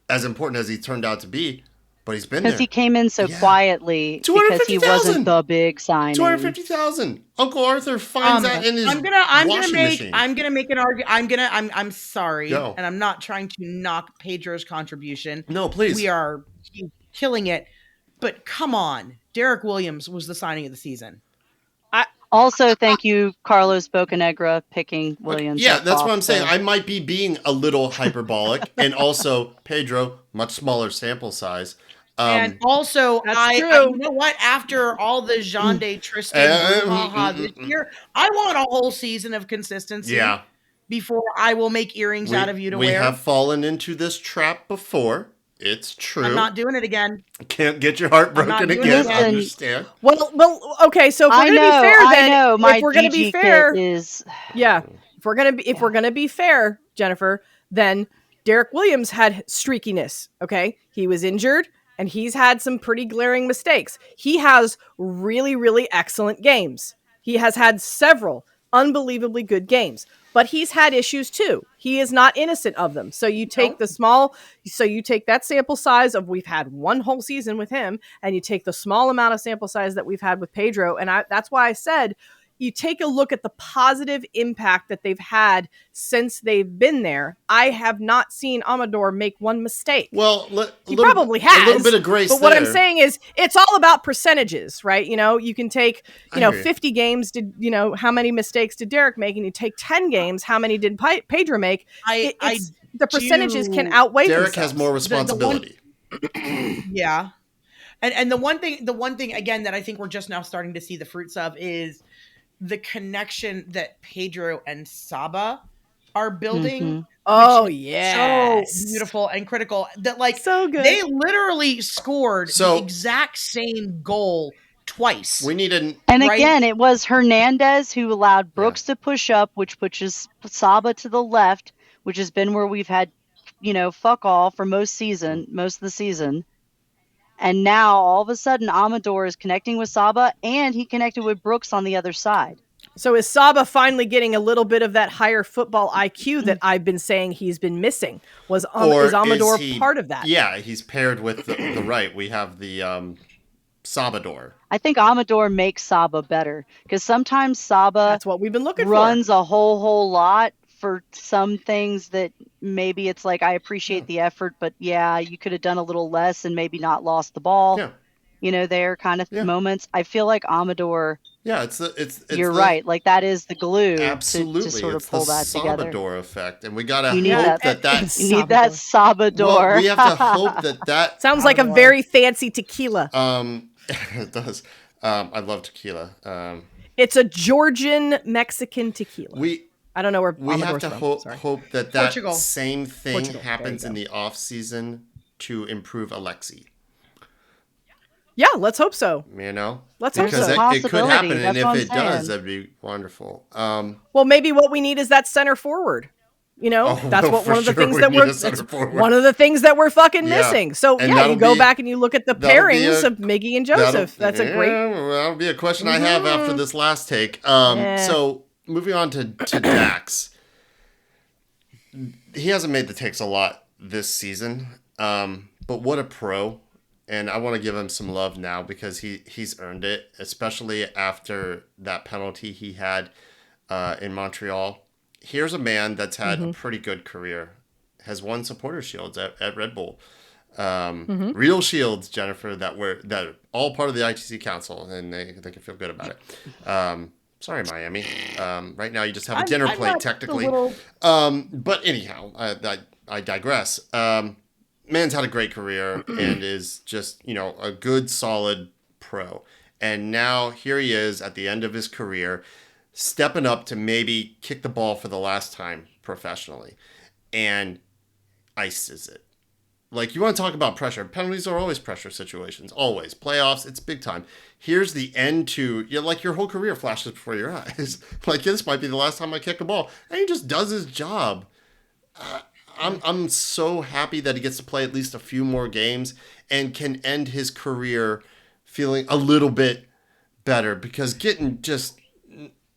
as important as he turned out to be. But he's been there. Because he came in so quietly because he wasn't the big signing. 250,000. Uncle Arthur finds that in his machine. I'm gonna make an argument. I'm sorry. Go. And I'm not trying to knock Pedro's contribution. No, please. We are killing it. But come on. Derek Williams was the signing of the season. Also, thank you, Carlos Bocanegra, picking Williams. Yeah, that's off what I'm saying. I might be being a little hyperbolic, and also Pedro, much smaller sample size. And also, That's true. you know what? After all the Jande Tristan brouhaha this year, I want a whole season of consistency. Yeah. Before I will make earrings out of you to wear. We have fallen into this trap before. It's true. I'm not doing it again. Can't get your heart broken again. I understand. Well, okay. So if we're gonna be fair, then if we're gonna be fair, if we're gonna be fair, Jennifer, then Derek Williams had streakiness. Okay, he was injured and he's had some pretty glaring mistakes. He has really, really excellent games. He has had several unbelievably good games, but he's had issues too. He is not innocent of them. So you take you take that sample size of, we've had one whole season with him, and you take the small amount of sample size that we've had with Pedro. And that's why I said, you take a look at the positive impact that they've had since they've been there. I have not seen Amador make one mistake. Well, he probably has a little bit of grace. But what I'm saying is, it's all about percentages, right? You know, you can take, 50 games. How many mistakes did Derek make? And you take 10 games, how many did Pedro make? The percentages can outweigh Derek themselves. has more responsibility. Yeah. And the one thing again that I think we're just now starting to see the fruits of is the connection that Pedro and Saba are building. Mm-hmm. Oh yeah, so beautiful and critical. That so good. They literally scored the exact same goal twice. We need again, it was Hernandez who allowed Brooks to push up, which pushes Saba to the left, which has been where we've had, fuck all for most of the season. And now, all of a sudden, Amador is connecting with Saba, and he connected with Brooks on the other side. So is Saba finally getting a little bit of that higher football IQ that I've been saying he's been missing? Is Amador part of that? Yeah, he's paired with the right. We have the Sabador. I think Amador makes Saba better, because sometimes Saba that's what we've been looking runs for. A whole lot for some things that maybe it's like, I appreciate the effort, but you could have done a little less and maybe not lost the ball. Yeah. There kind of moments. I feel like Amador. Yeah, it's you're right. Like, that is the glue. Absolutely, to sort of pull that together. Sabador effect, and we gotta hope that you need that Sabador. Well, we have to hope that sounds like a very fancy tequila. It does. I love tequila. It's a Georgian Mexican tequila. I don't know where we have to from. hope that Portugal. Same thing happens in the off season to improve Alexi. Yeah, let's hope so. Let's hope so. Because it could happen, and if it does, that'd be wonderful. Well, maybe what we need is that center forward. That's what one of the things one of the things that we're fucking missing. So you go back and you look at the pairings of Miggy and Joseph. That's a great. That'll be a question I have after this last take. So moving on to Dax, he hasn't made the takes a lot this season, but what a pro. And I want to give him some love now because he's earned it, especially after that penalty he had in Montreal. Here's a man that's had a pretty good career, has won supporter shields at Red Bull. Real shields, Jennifer, that are all part of the ITC Council, and they can feel good about it. Sorry, Miami. Right now you just have a dinner plate, technically. But anyhow, I digress. Man's had a great career and is just, a good, solid pro. And now here he is at the end of his career, stepping up to maybe kick the ball for the last time professionally. And ices it. Like, you want to talk about pressure. Penalties are always pressure situations. Always. Playoffs, it's big time. Here's the end to, your whole career flashes before your eyes. This might be the last time I kick a ball. And he just does his job. I'm so happy that he gets to play at least a few more games and can end his career feeling a little bit better, because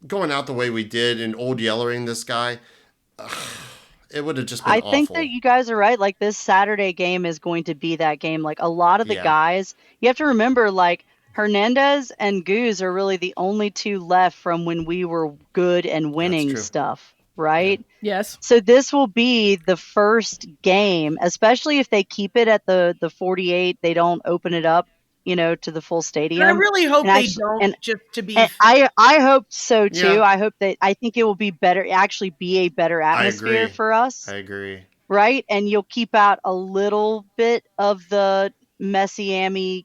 going out the way we did and old yellering this guy, it would have just been awful. I think that you guys are right. Like, this Saturday game is going to be that game. Like, a lot of the guys, you have to remember, like, Hernandez and Goose are really the only two left from when we were good and winning stuff. Right? Yeah. Yes. So this will be the first game, especially if they keep it at the 48, they don't open it up to the full stadium. And I really hope they don't. Just to be, I hope so too. Yeah. I think it will be better. Actually, be a better atmosphere for us. I agree. Right, and you'll keep out a little bit of the messy-ammy,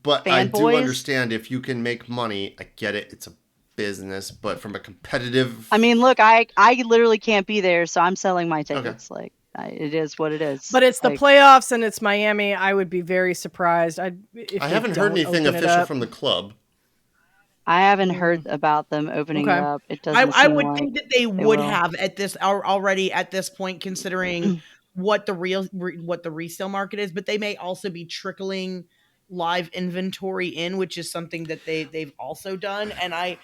But fanboys. I do understand if you can make money. I get it. It's a business, but from a competitive. I mean, look, I literally can't be there, so I'm selling my tickets. Okay. It is what it is. But it's the playoffs and it's Miami. I would be very surprised. I haven't heard anything official from the club. I haven't heard about them opening it up. It doesn't. I would think that they would have at this already at this point, considering what the resale market is. But they may also be trickling live inventory in, which is something that they've also done. And I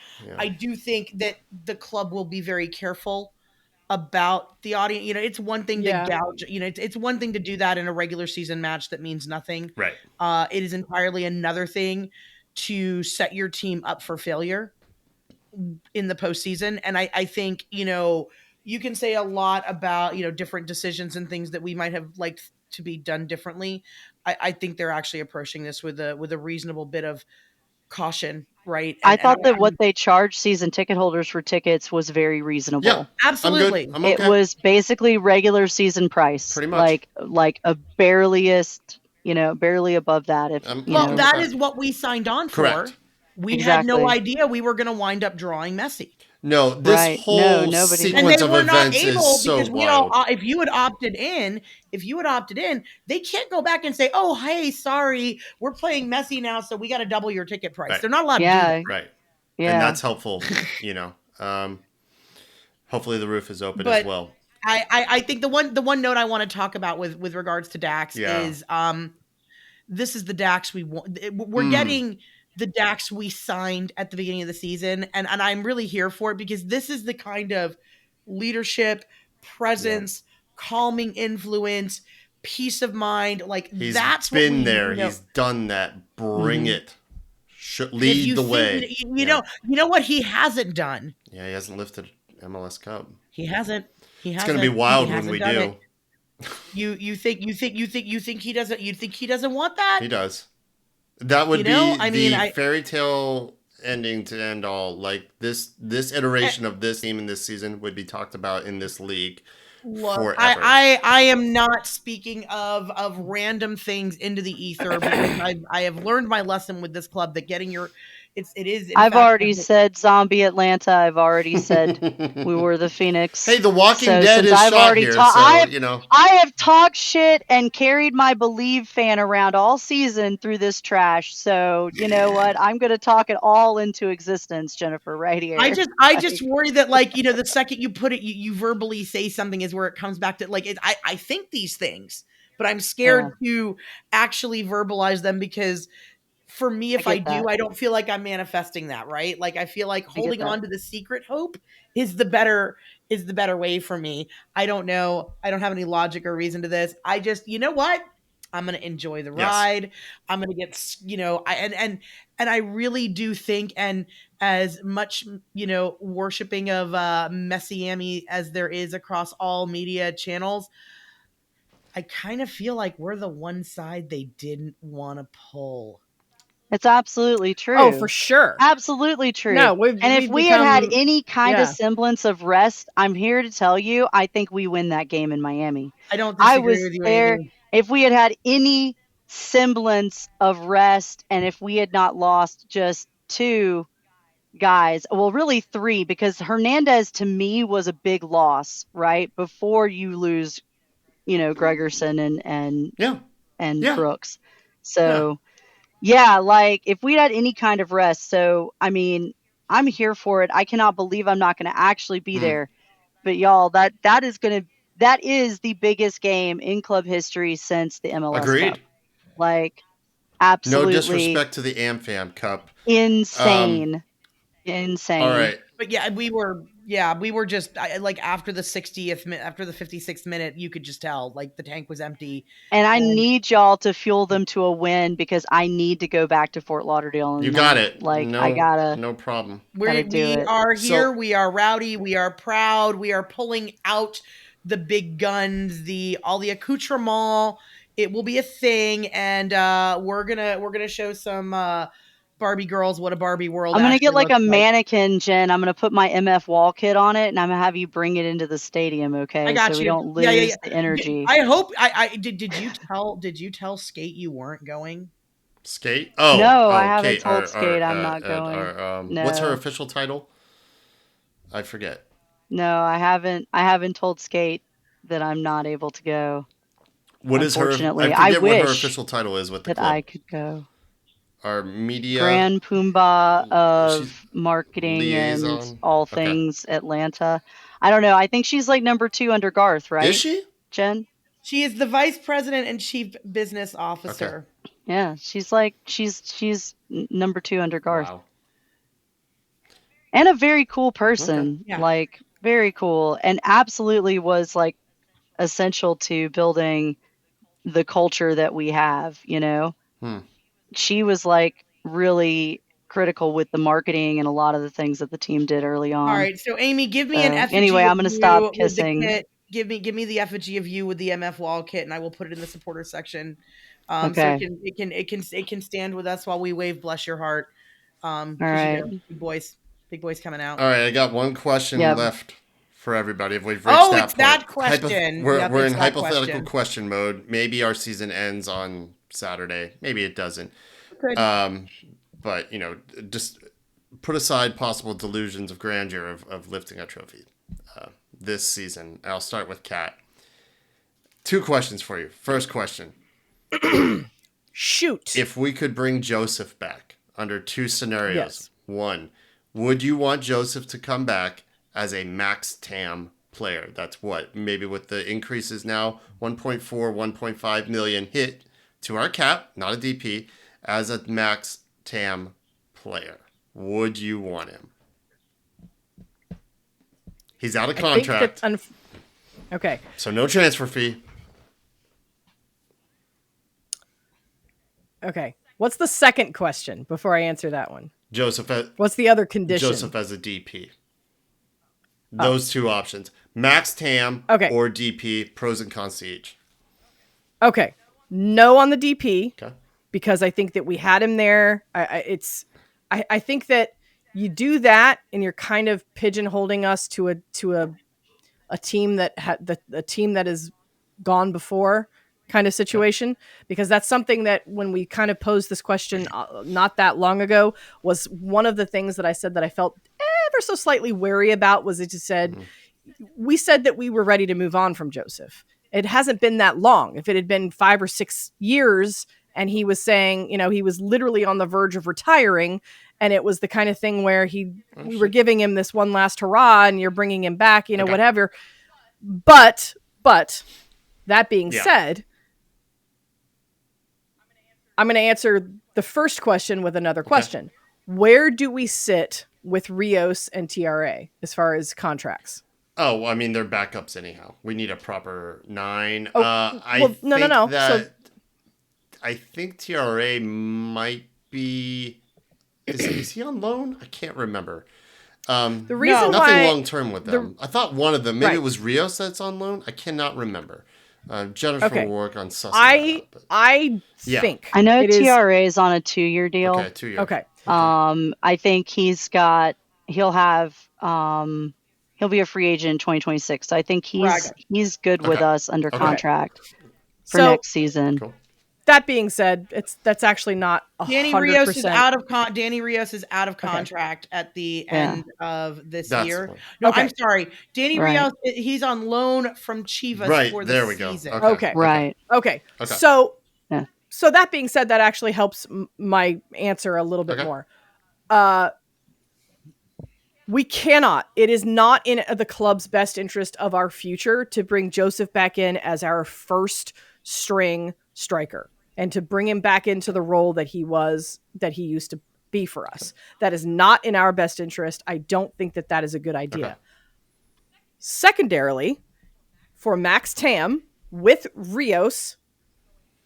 do think that the club will be very careful about the audience. It's one thing to gouge. It's one thing to do that in a regular season match that means nothing. Right. It is entirely another thing to set your team up for failure in the postseason. And I think, you can say a lot about, different decisions and things that we might have liked to be done differently. I think they're actually approaching this with a reasonable bit of caution, right? I thought that what they charged season ticket holders for tickets was very reasonable. Yeah, absolutely. I'm okay. It was basically regular season price. Pretty much. Like a bareliest, barely above that. That is what we signed on for. Correct. We had no idea we were going to wind up drawing Messi. No, this whole sequence of events is so wild. If you had opted in, they can't go back and say, "Oh, hey, sorry, we're playing Messi now, so we got to double your ticket price." Right. They're not allowed to do that. Right. Yeah. And that's helpful, hopefully the roof is open as well. I think the one note I want to talk about with regards to Dax is this is the Dax we want. We're getting the Dax we signed at the beginning of the season. And I'm really here for it because this is the kind of leadership, presence, calming influence, peace of mind. That's what been there. He's done that. Bring it. Lead the way. You know what he hasn't done? Yeah, he hasn't lifted MLS Cup. He hasn't. It's going to be wild when we do. You think he doesn't? You think he doesn't want that? He does. That would be the fairy tale ending to end all. Like this iteration of this team in this season would be talked about in this league forever. I am not speaking of random things into the ether because I have learned my lesson with this club that getting your it is. I've already said Zombie Atlanta. I've already said we were the Phoenix. Hey, The Walking Dead is shot here, I have talked shit and carried my Believe fan around all season through this trash. So you know what? I'm going to talk it all into existence, Jennifer, right here. I just worry that the second you put it, you verbally say something is where it comes back to I think these things, but I'm scared to actually verbalize them because. For me, if I do, I don't feel like I'm manifesting that, right? I feel like holding on to the secret hope is the better way for me. I don't know. I don't have any logic or reason to this. I just, you know what? I'm going to enjoy the ride. I'm going to get, and I really do think, and as much, worshiping of Messiami as there is across all media channels, I kind of feel like we're the one side they didn't want to pull. It's absolutely true. Oh, for sure. Absolutely true. No, if we had any kind of semblance of rest, I'm here to tell you, I think we win that game in Miami. I don't disagree with you, there. Amy. If we had any semblance of rest, and if we had not lost just 2 guys, well, really 3, because Hernandez to me was a big loss, right? Before you lose, Gregerson and Brooks. So. Yeah, if we had any kind of rest. So, I mean, I'm here for it. I cannot believe I'm not going to actually be there. But y'all, that is the biggest game in club history since the MLS Agreed. Cup. Absolutely. No disrespect to the AmFam Cup. Insane. All right. But we were just after the 60th minute, after the 56th minute, you could just tell the tank was empty. And I need y'all to fuel them to a win because I need to go back to Fort Lauderdale. You got it. I gotta. No problem. We are here. We are rowdy. We are proud. We are pulling out the big guns, all the accoutrement. It will be a thing, and we're gonna show some Barbie girls what a Barbie world. I'm gonna get like a looks mannequin, Jen. I'm gonna put my MF wall kit on it, and I'm gonna have you bring it into the stadium, okay? I got so you. we don't lose the energy. I hope. I did. Did you tell Skate you weren't going? Skate? No, I haven't Kate, told Skate I'm not going. No. What's her official title? I forget. No, I haven't told Skate that I'm not able to go. What is her? Unfortunately, I forget wish what her official title is with the that club. I could go. Our media Grand Pumbaa of she's marketing liaison. and all things Atlanta. I don't know. I think she's like number 2 under Garth, right? Is she? Jen? She is the vice president and chief business officer. Okay. Yeah, she's like she's number 2 under Garth. Wow. And a very cool person. Okay. Yeah. Like very cool, and absolutely was like essential to building the culture that we have, you know. She was like really critical with the marketing and a lot of the things that the team did early on. All right, so Amy, give me an effigy. Anyway, I'm gonna stop kissing. Give me the effigy of you with the MF wall kit, and I will put it in the supporter section. Okay. So it can stand with us while we wave "Bless Your Heart." All right. You know, big boys coming out. All right, I got one question left for everybody. If we've reached it's that question. We're in hypothetical question mode. Maybe our season ends on Saturday. Maybe it doesn't. But you know, just put aside possible delusions of grandeur of lifting a trophy this season. I'll start with Kat. 2 questions for you. First question. Shoot. If we could bring Josef back under 2 scenarios. Yes. 1, would you want Josef to come back as a max TAM player? That's what, maybe with the increases now, 1.4, 1.5 million hit to our cap, not a DP, as a max TAM player. Would you want him? He's out of contract. Okay. So no transfer fee. Okay. What's the second question before I answer that one? Josef. What's the other condition? Josef as a DP. Those 2 options. Max TAM or DP, pros and cons to each. Okay. No on the DP. Okay. Because I think that we had him there. I think that you do that and you're kind of pigeonholing us to a team that the team that is gone before kind of situation, because that's something that when we kind of posed this question not that long ago was one of the things that I said that I felt ever so slightly wary about was it just said, we said that we were ready to move on from Josef. It hasn't been that long. If it had been 5 or 6 years and he was saying, you know, he was literally on the verge of retiring and it was the kind of thing where we were giving him this one last hurrah and you're bringing him back, you know, whatever. But that being said, I'm going to answer the first question with another question. Where do we sit with Rios and TRA as far as contracts? Oh, I mean, they're backups anyhow. We need a proper 9. No. That, I think TRA might be... Is he on loan? I can't remember. The reason nothing long term with them. I thought one of them, maybe it was Rios that's on loan. I cannot rember. Jennifer will work on sussing I think. I know TRA is on a 2-year deal. Okay, 2 years. Okay. I think he'll be a free agent in 2026. So I think he's good with us under contract for next season. Cool. That being said, that's actually not 100%. Danny Rios is out of contract at the end of this year. No, I'm sorry. Danny Rios, he's on loan from Chivas for the season. Okay. Right. Okay. So that being said, that actually helps my answer a little bit more. We cannot. It is not in the club's best interest of our future to bring Josef back in as our first string striker and to bring him back into the role that he used to be for us. That is not in our best interest. I don't think that is a good idea. Okay. Secondarily, for Max Tam with Rios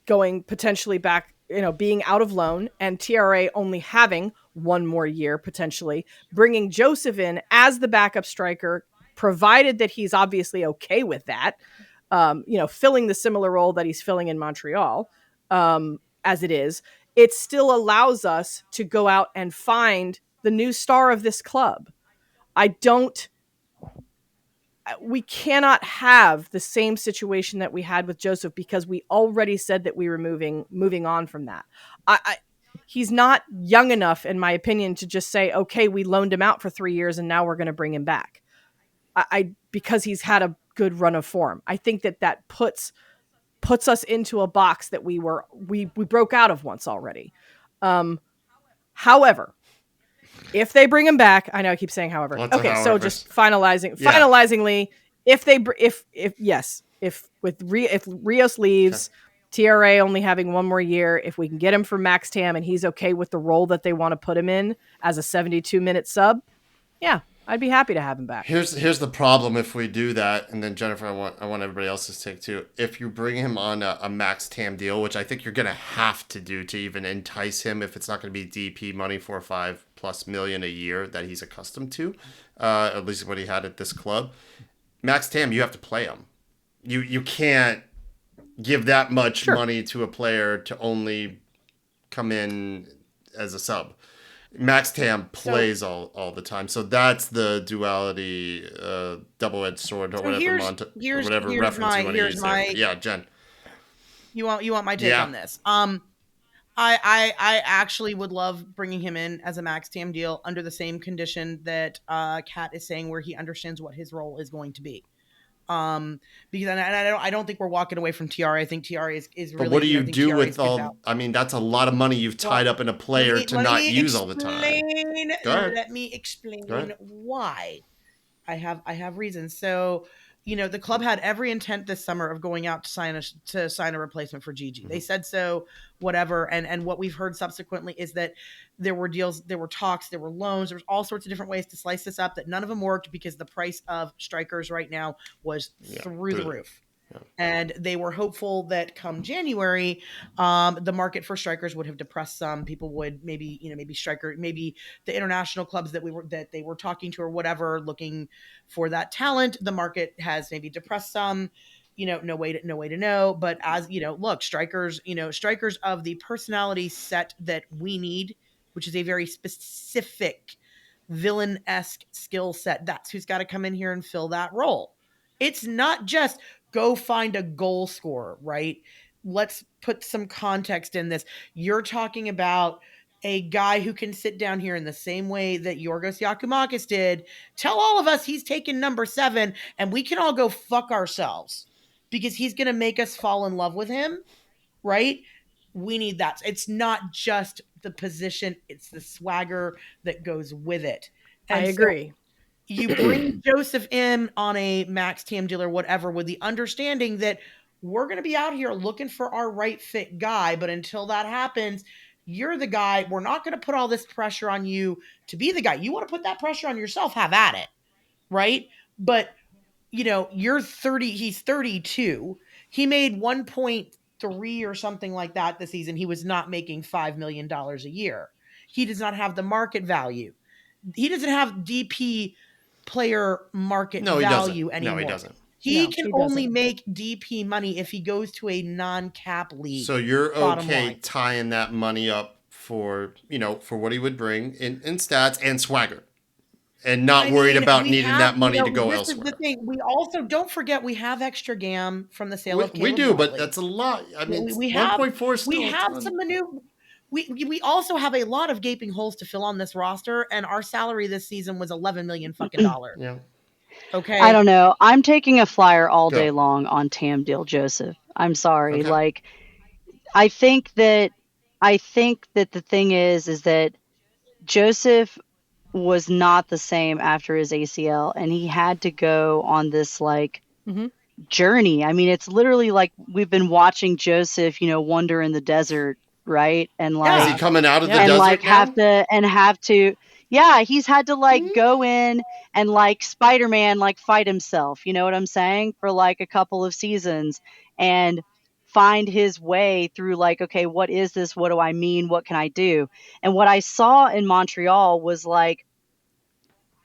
going potentially back, being out of loan and TRA only having 1 more year, potentially bringing Josef in as the backup striker, provided that he's obviously okay with that. filling the similar role that he's filling in Montreal, as it is, it still allows us to go out and find the new star of this club. We cannot have the same situation that we had with Josef, because we already said that we were moving on from that. He's not young enough, in my opinion, to just say, okay, we loaned him out for 3 years and now we're going to bring him back. Because he's had a good run of form. I think that puts us into a box that we broke out of once already. However, if they bring him back, I know I keep saying however. Okay, so just finalizingly, if Rios leaves, TRA only having one more year, if we can get him for max TAM and he's okay with the role that they want to put him in as a 72-minute sub, yeah, I'd be happy to have him back. Here's the problem if we do that, and then Jennifer, I want everybody else's take too. If you bring him on a max TAM deal, which I think you're gonna have to do to even entice him, if it's not gonna be DP money, 4 or 5+ million a year that he's accustomed to, at least what he had at this club. Max TAM, you have to play him. You can't give that much money to a player to only come in as a sub. Max TAM plays all the time, so that's the duality, double-edged sword, or whatever reference you want to use there. Yeah, Jen. You want my take on this? I actually would love bringing him in as a max TAM deal under the same condition that Kat is saying, where he understands what his role is going to be. Because I don't think we're walking away from TR. I think TR is really. But what do you do with all? I mean, that's a lot of money you've tied up in a player to not use all the time. Let me explain why. I have reasons. So, the club had every intent this summer of going out to sign a replacement for Gigi. They said so, whatever. And what we've heard subsequently is that there were deals, there were talks, there were loans, there was all sorts of different ways to slice this up, that none of them worked because the price of strikers right now was through the roof. Yeah. And they were hopeful that come January, the market for strikers would have depressed some. People would maybe the international clubs that they were talking to or whatever, looking for that talent. The market has maybe depressed some. No way to know. But as look, strikers of the personality set that we need, which is a very specific villain-esque skill set. That's who's got to come in here and fill that role. It's not just go find a goal scorer, right? Let's put some context in this. You're talking about a guy who can sit down here in the same way that Yorgos Yakumakis did, tell all of us he's taking number 7, and we can all go fuck ourselves because he's going to make us fall in love with him, right? We need that. It's not just the position, it's the swagger that goes with it. And I agree. So you bring Josef in on a max TAM deal or whatever with the understanding that we're going to be out here looking for our right fit guy. But until that happens, you're the guy. We're not going to put all this pressure on you to be the guy. You want to put that pressure on yourself, have at it. Right. But, you're 30, he's 32. He made 1.3 or something like that this season. He was not making $5 million a year. He does not have the market value. He doesn't have DP player market value anymore. No, he doesn't. He can only make DP money if he goes to a non-cap league. So you're okay tying that money up for what he would bring in stats and swagger, and not worried about needing that money to go elsewhere. This is the thing. We also, don't forget, we have extra GAM from the sale of Caleb We do, Motley. but that's a lot. I mean, 1.4 is still we have some maneuver. We also have a lot of gaping holes to fill on this roster, and our salary this season was $11 million fucking dollars. Yeah. Okay. I don't know. I'm taking a flyer all day long on TAM deal, Josef. I'm sorry. Okay. Like, I think that the thing is that Josef was not the same after his ACL, and he had to go on this journey. I mean, it's literally like we've been watching Josef, wander in the desert, right? And is he coming out of the desert and have to he's had to go in and Spider-Man fight himself, you know what I'm saying, for a couple of seasons and find his way through okay, what is this? What do I mean? What can I do? And what I saw in Montreal was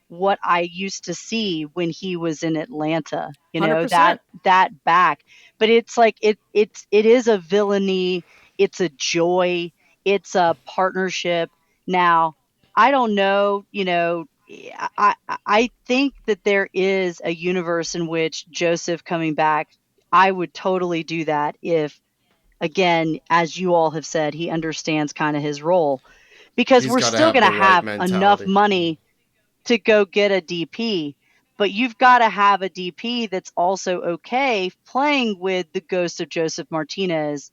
what I used to see when he was in Atlanta, 100%. that back. But it's like it is a villainy, it's a joy, it's a partnership. Now, I don't know, I think that there is a universe in which Joseph coming back, I would totally do that if, again, as you all have said, he understands kind of his role, because He's we're got to still have going to the right have enough mentality. money to go get a DP, but you've got to have a DP that's also okay playing with the ghost of Joseph Martinez,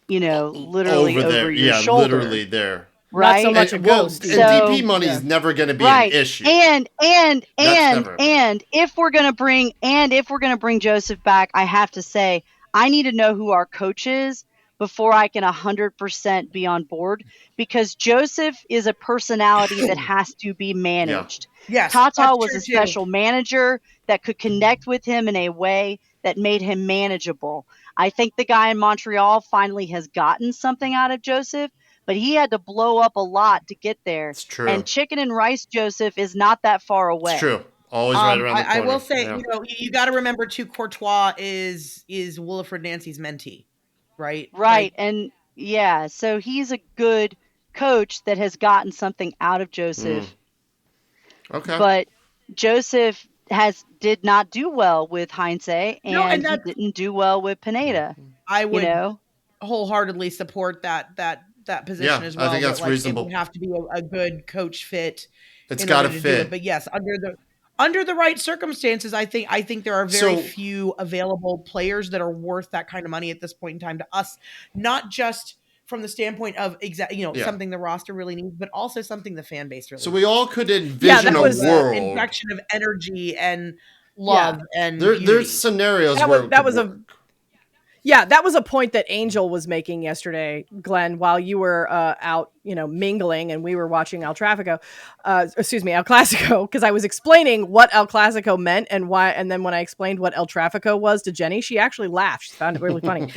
literally Over there. over your Yeah, shoulder, literally there. Not so right? much a ghost. And DP So, money is never going to be an right. issue. That's And never. if we're gonna bring Joseph back, I have to say I need to know who our coach is before I can 100% be on board, because Joseph is a personality that has to be Yeah. managed. Yes, Tata that's was true a too. special manager that could connect with him in a way that made him manageable. I think the guy in Montreal finally has gotten something out of Joseph, but he had to blow up a lot to get there. It's true. And chicken and rice Joseph is not that far away. It's true. Always right around the corner. I will say, Yeah. you got to remember too, Courtois is Wilfred Nancy's mentee, right? Right. And yeah, so he's a good coach that has gotten something out of Joseph. Okay. But Joseph did not do well with Heinze, and he didn't do well with Pineda. I would wholeheartedly support that position as well. I think that's reasonable. It would have to be a good coach fit. It's got to fit. But yes, under the right circumstances, I think there are very few available players that are worth that kind of money at this point in time to us, not just from the standpoint of something the roster really needs, but also something the fan base really needs. So we all could envision a world. Injection of energy and love and there's scenarios where that was work. That was a point that Angel was making yesterday, Glenn, while you were out, mingling, and we were watching El Clasico, because I was explaining what El Clasico meant and why. And then when I explained what El Trafico was to Jenny, she actually laughed. She found it really funny.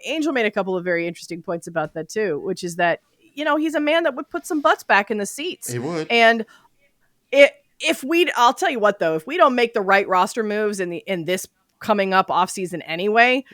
Angel made a couple of very interesting points about that too, which is that, he's a man that would put some butts back in the seats. He would. And I'll tell you what though, if we don't make the right roster moves in this coming up off season anyway,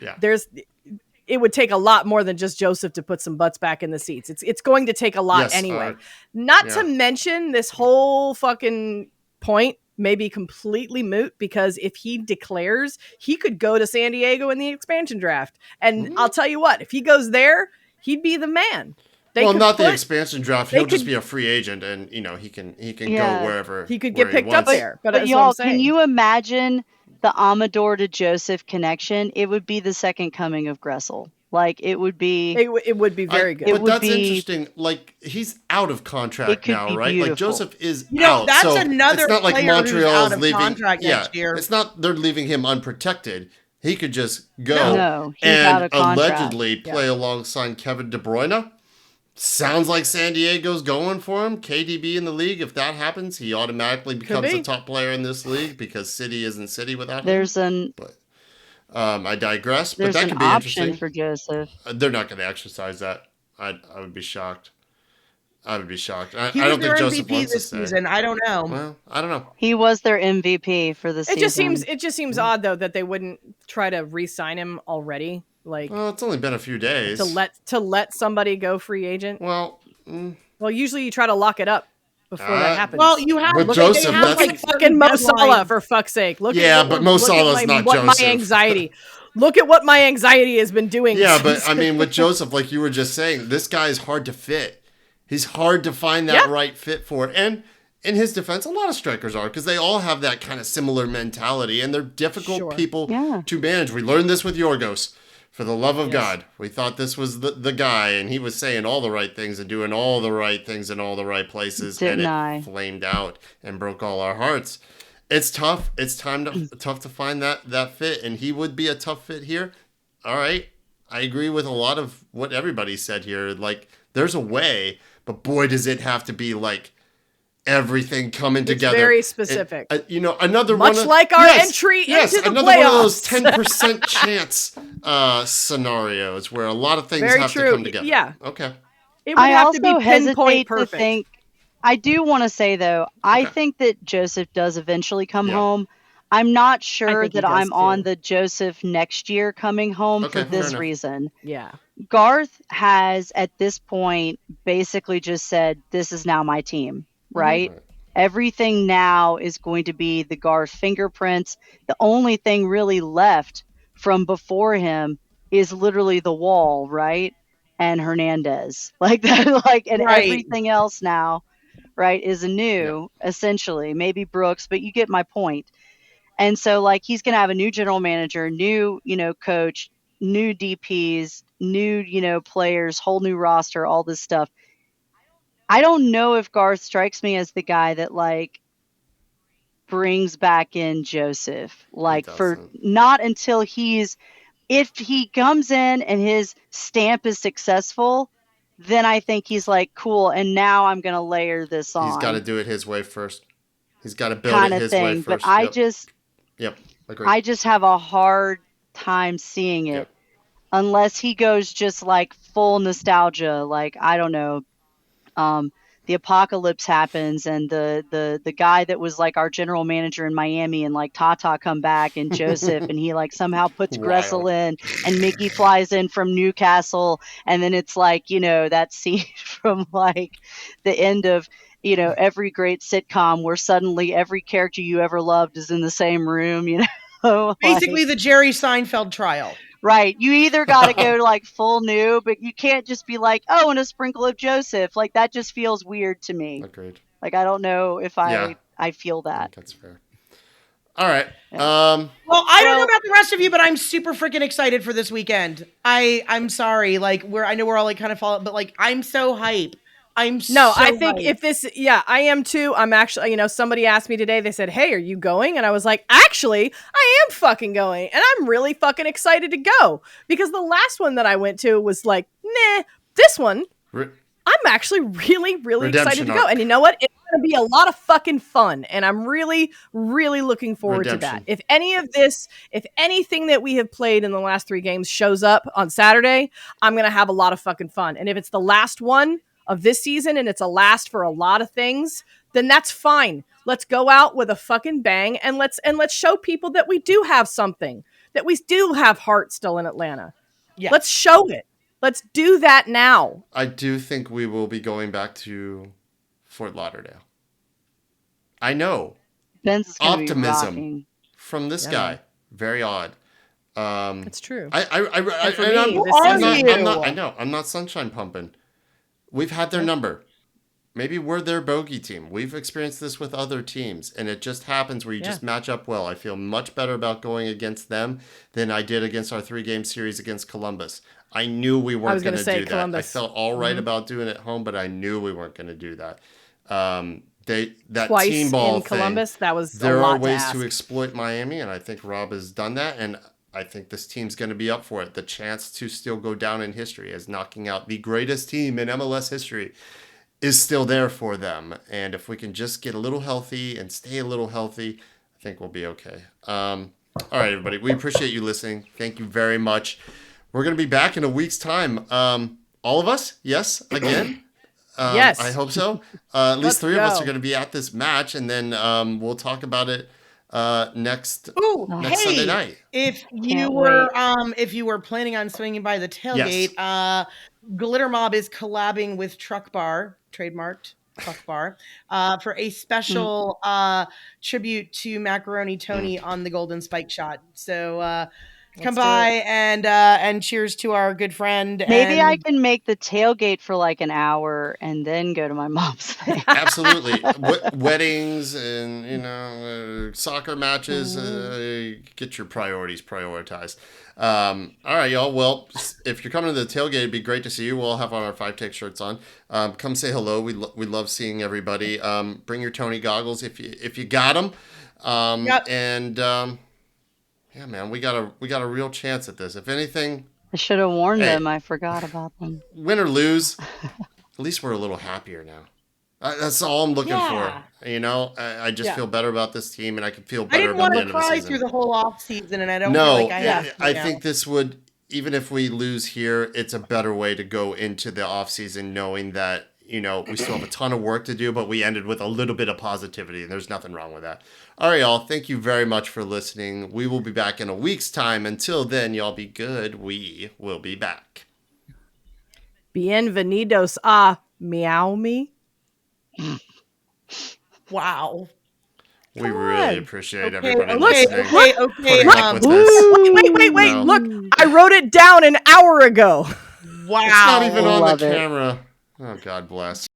it would take a lot more than just Joseph to put some butts back in the seats. It's going to take a lot anyway. Not to mention this whole fucking point may be completely moot, because if he declares, he could go to San Diego in the expansion draft. And I'll tell you what, if he goes there, he'd be the man. The expansion draft. He'll just be a free agent, and he can go wherever he could get picked up there. But y'all, can you imagine the Amador to Joseph connection? It would be the second coming of Gressel. Like it would be. It would be very good. But that's interesting. Like he's out of contract now, right? Beautiful. Like Joseph is out. That's so another. It's not like Montreal's leaving. Contract next year. It's not. They're leaving him unprotected. He could just go he's out of contract. Allegedly play alongside Kevin De Bruyne. Sounds like San Diego's going for him. KDB in the league. If that happens, he automatically becomes a top player in this league, because City isn't City without him. But I digress. But that could be interesting for Joseph. They're not going to exercise that. I would be shocked. I don't think Joseph wants to stay. Season. I don't know. Well, I don't know. He was their MVP for the season. It just seems odd though that they wouldn't try to re-sign him already. Well, it's only been a few days to let somebody go free agent. Well, usually you try to lock it up before that happens. Well, you have with Joseph. Look at fucking Mo Salah, for fuck's sake. But Mo Salah's not Joseph. My anxiety. Look at what my anxiety has been doing. Yeah, but I mean, with Joseph, like you were just saying, this guy is hard to fit. He's hard to find that right fit for. And in his defense, a lot of strikers are, because they all have that kind of similar mentality, and they're difficult people to manage. We learned this with Yorgos. For the love of God, we thought this was the guy, and he was saying all the right things and doing all the right things in all the right places, and it flamed out and broke all our hearts. It's tough. It's tough to find that fit, and he would be a tough fit here. All right, I agree with a lot of what everybody said here. Like, there's a way, but boy, does it have to be like everything coming together. Very specific. And, another much one. Like our entry into the another playoffs. One of those 10% chance scenarios where a lot of things have to come together. Yeah. Okay. It would have to be pinpoint perfect. I do want to say though, I think that Joseph does eventually come home. I'm not sure that I'm on the Joseph next year coming home for this reason. Yeah. Garth has at this point basically just said, this is now my team, right? Everything now is going to be the Garth fingerprints. The only thing really left from before him is literally the wall, right? And Hernandez. Like that, like, and everything else now, right, is new, essentially. Maybe Brooks, but you get my point. And so, like, he's going to have a new general manager, new, coach, new DPs, new, players, whole new roster, all this stuff. I don't know if Garth strikes me as the guy that, like, brings back in Joseph. Like, for not until if he comes in and his stamp is successful, then I think he's like, cool, and now I'm going to layer this on. He's got to do it his way first. He's got to build it his way first. But Agreed. I just have a hard time seeing it unless he goes just like full nostalgia. Like, I don't know, the apocalypse happens and the guy that was like our general manager in Miami and like Tata come back and Joseph and he like somehow puts Gressel in and Mickey flies in from Newcastle. And then it's like, that scene from like the end of, every great sitcom where suddenly every character you ever loved is in the same room, Basically the Jerry Seinfeld trial. Right. You either got to go like full new, but you can't just be like, oh, and a sprinkle of Joseph. Like, that just feels weird to me. Agreed. Like, I don't know if I feel that. I think that's fair. All right. Well, I don't know about the rest of you, but I'm super freaking excited for this weekend. I'm sorry. Like, I know we're all like kind of falling, but like, I'm so hype. I think if this, I am too. I'm actually, somebody asked me today, they said, hey, are you going? And I was like, actually, I am fucking going. And I'm really fucking excited to go because the last one that I went to was like, nah, this one, I'm actually really, really excited to go. And you know what? It's going to be a lot of fucking fun. And I'm really, really looking forward to that. If anything that we have played in the last 3 games shows up on Saturday, I'm going to have a lot of fucking fun. And if it's the last one of this season and it's a last for a lot of things, then that's fine. Let's go out with a fucking bang and let's show people that we do have something, that we do have heart still in Atlanta. Yeah. Let's show it. Let's do that now. I do think we will be going back to Fort Lauderdale. I know. Optimism from this guy. Very odd. It's true. I'm not sunshine pumping. We've had their number. Maybe we're their bogey team. We've experienced this with other teams, and it just happens where you just match up well. I feel much better about going against them than I did against our 3-game series against Columbus. I knew we weren't going to do that. I felt all right about doing it at home, but I knew we weren't going to do that. That twice team ball in Columbus, thing, that was there a lot are ways to exploit Miami, and I think Rob has done that, and I think this team's going to be up for it. The chance to still go down in history as knocking out the greatest team in MLS history is still there for them. And if we can just get a little healthy and stay a little healthy, I think we'll be okay. All right, everybody. We appreciate you listening. Thank you very much. We're going to be back in a week's time. All of us? Yes, again? Yes. I hope so. At least 3 of us are going to be at this match, and then we'll talk about it next Sunday night. If you were planning on swinging by the tailgate, Glitter Mob is collabing with Truck Bar, trademarked Truck Bar, for a special tribute to Macaroni Tony on the Golden Spike Shot. So come by and cheers to our good friend. Maybe I can make the tailgate for like an hour and then go to my mom's thing. Absolutely. Weddings and soccer matches. Get your priorities prioritized. All right, y'all. Well, if you're coming to the tailgate, it'd be great to see you. We'll all have on our 5 Take shirts on. Come say hello. We love seeing everybody. Bring your Tony goggles if you got them. And yeah, man, we got a real chance at this. If anything, I should have warned them. I forgot about them. Win or lose, at least we're a little happier now. That's all I'm looking for. I just feel better about this team, and I can feel better about the end of the season. I didn't want to cry through the whole off season, and I don't feel like I have to. I think this would, even if we lose here, it's a better way to go into the off season, knowing that you know, we still have a ton of work to do, but we ended with a little bit of positivity, and there's nothing wrong with that. All right, y'all. Thank you very much for listening. We will be back in a week's time. Until then, y'all be good. We will be back. Bienvenidos a Meow Me. Wow. We really appreciate everybody Okay, listening. Okay. Putting up with this. Wait. No. Look, I wrote it down an hour ago. Wow. It's not even on Love the it. camera. Oh, God bless.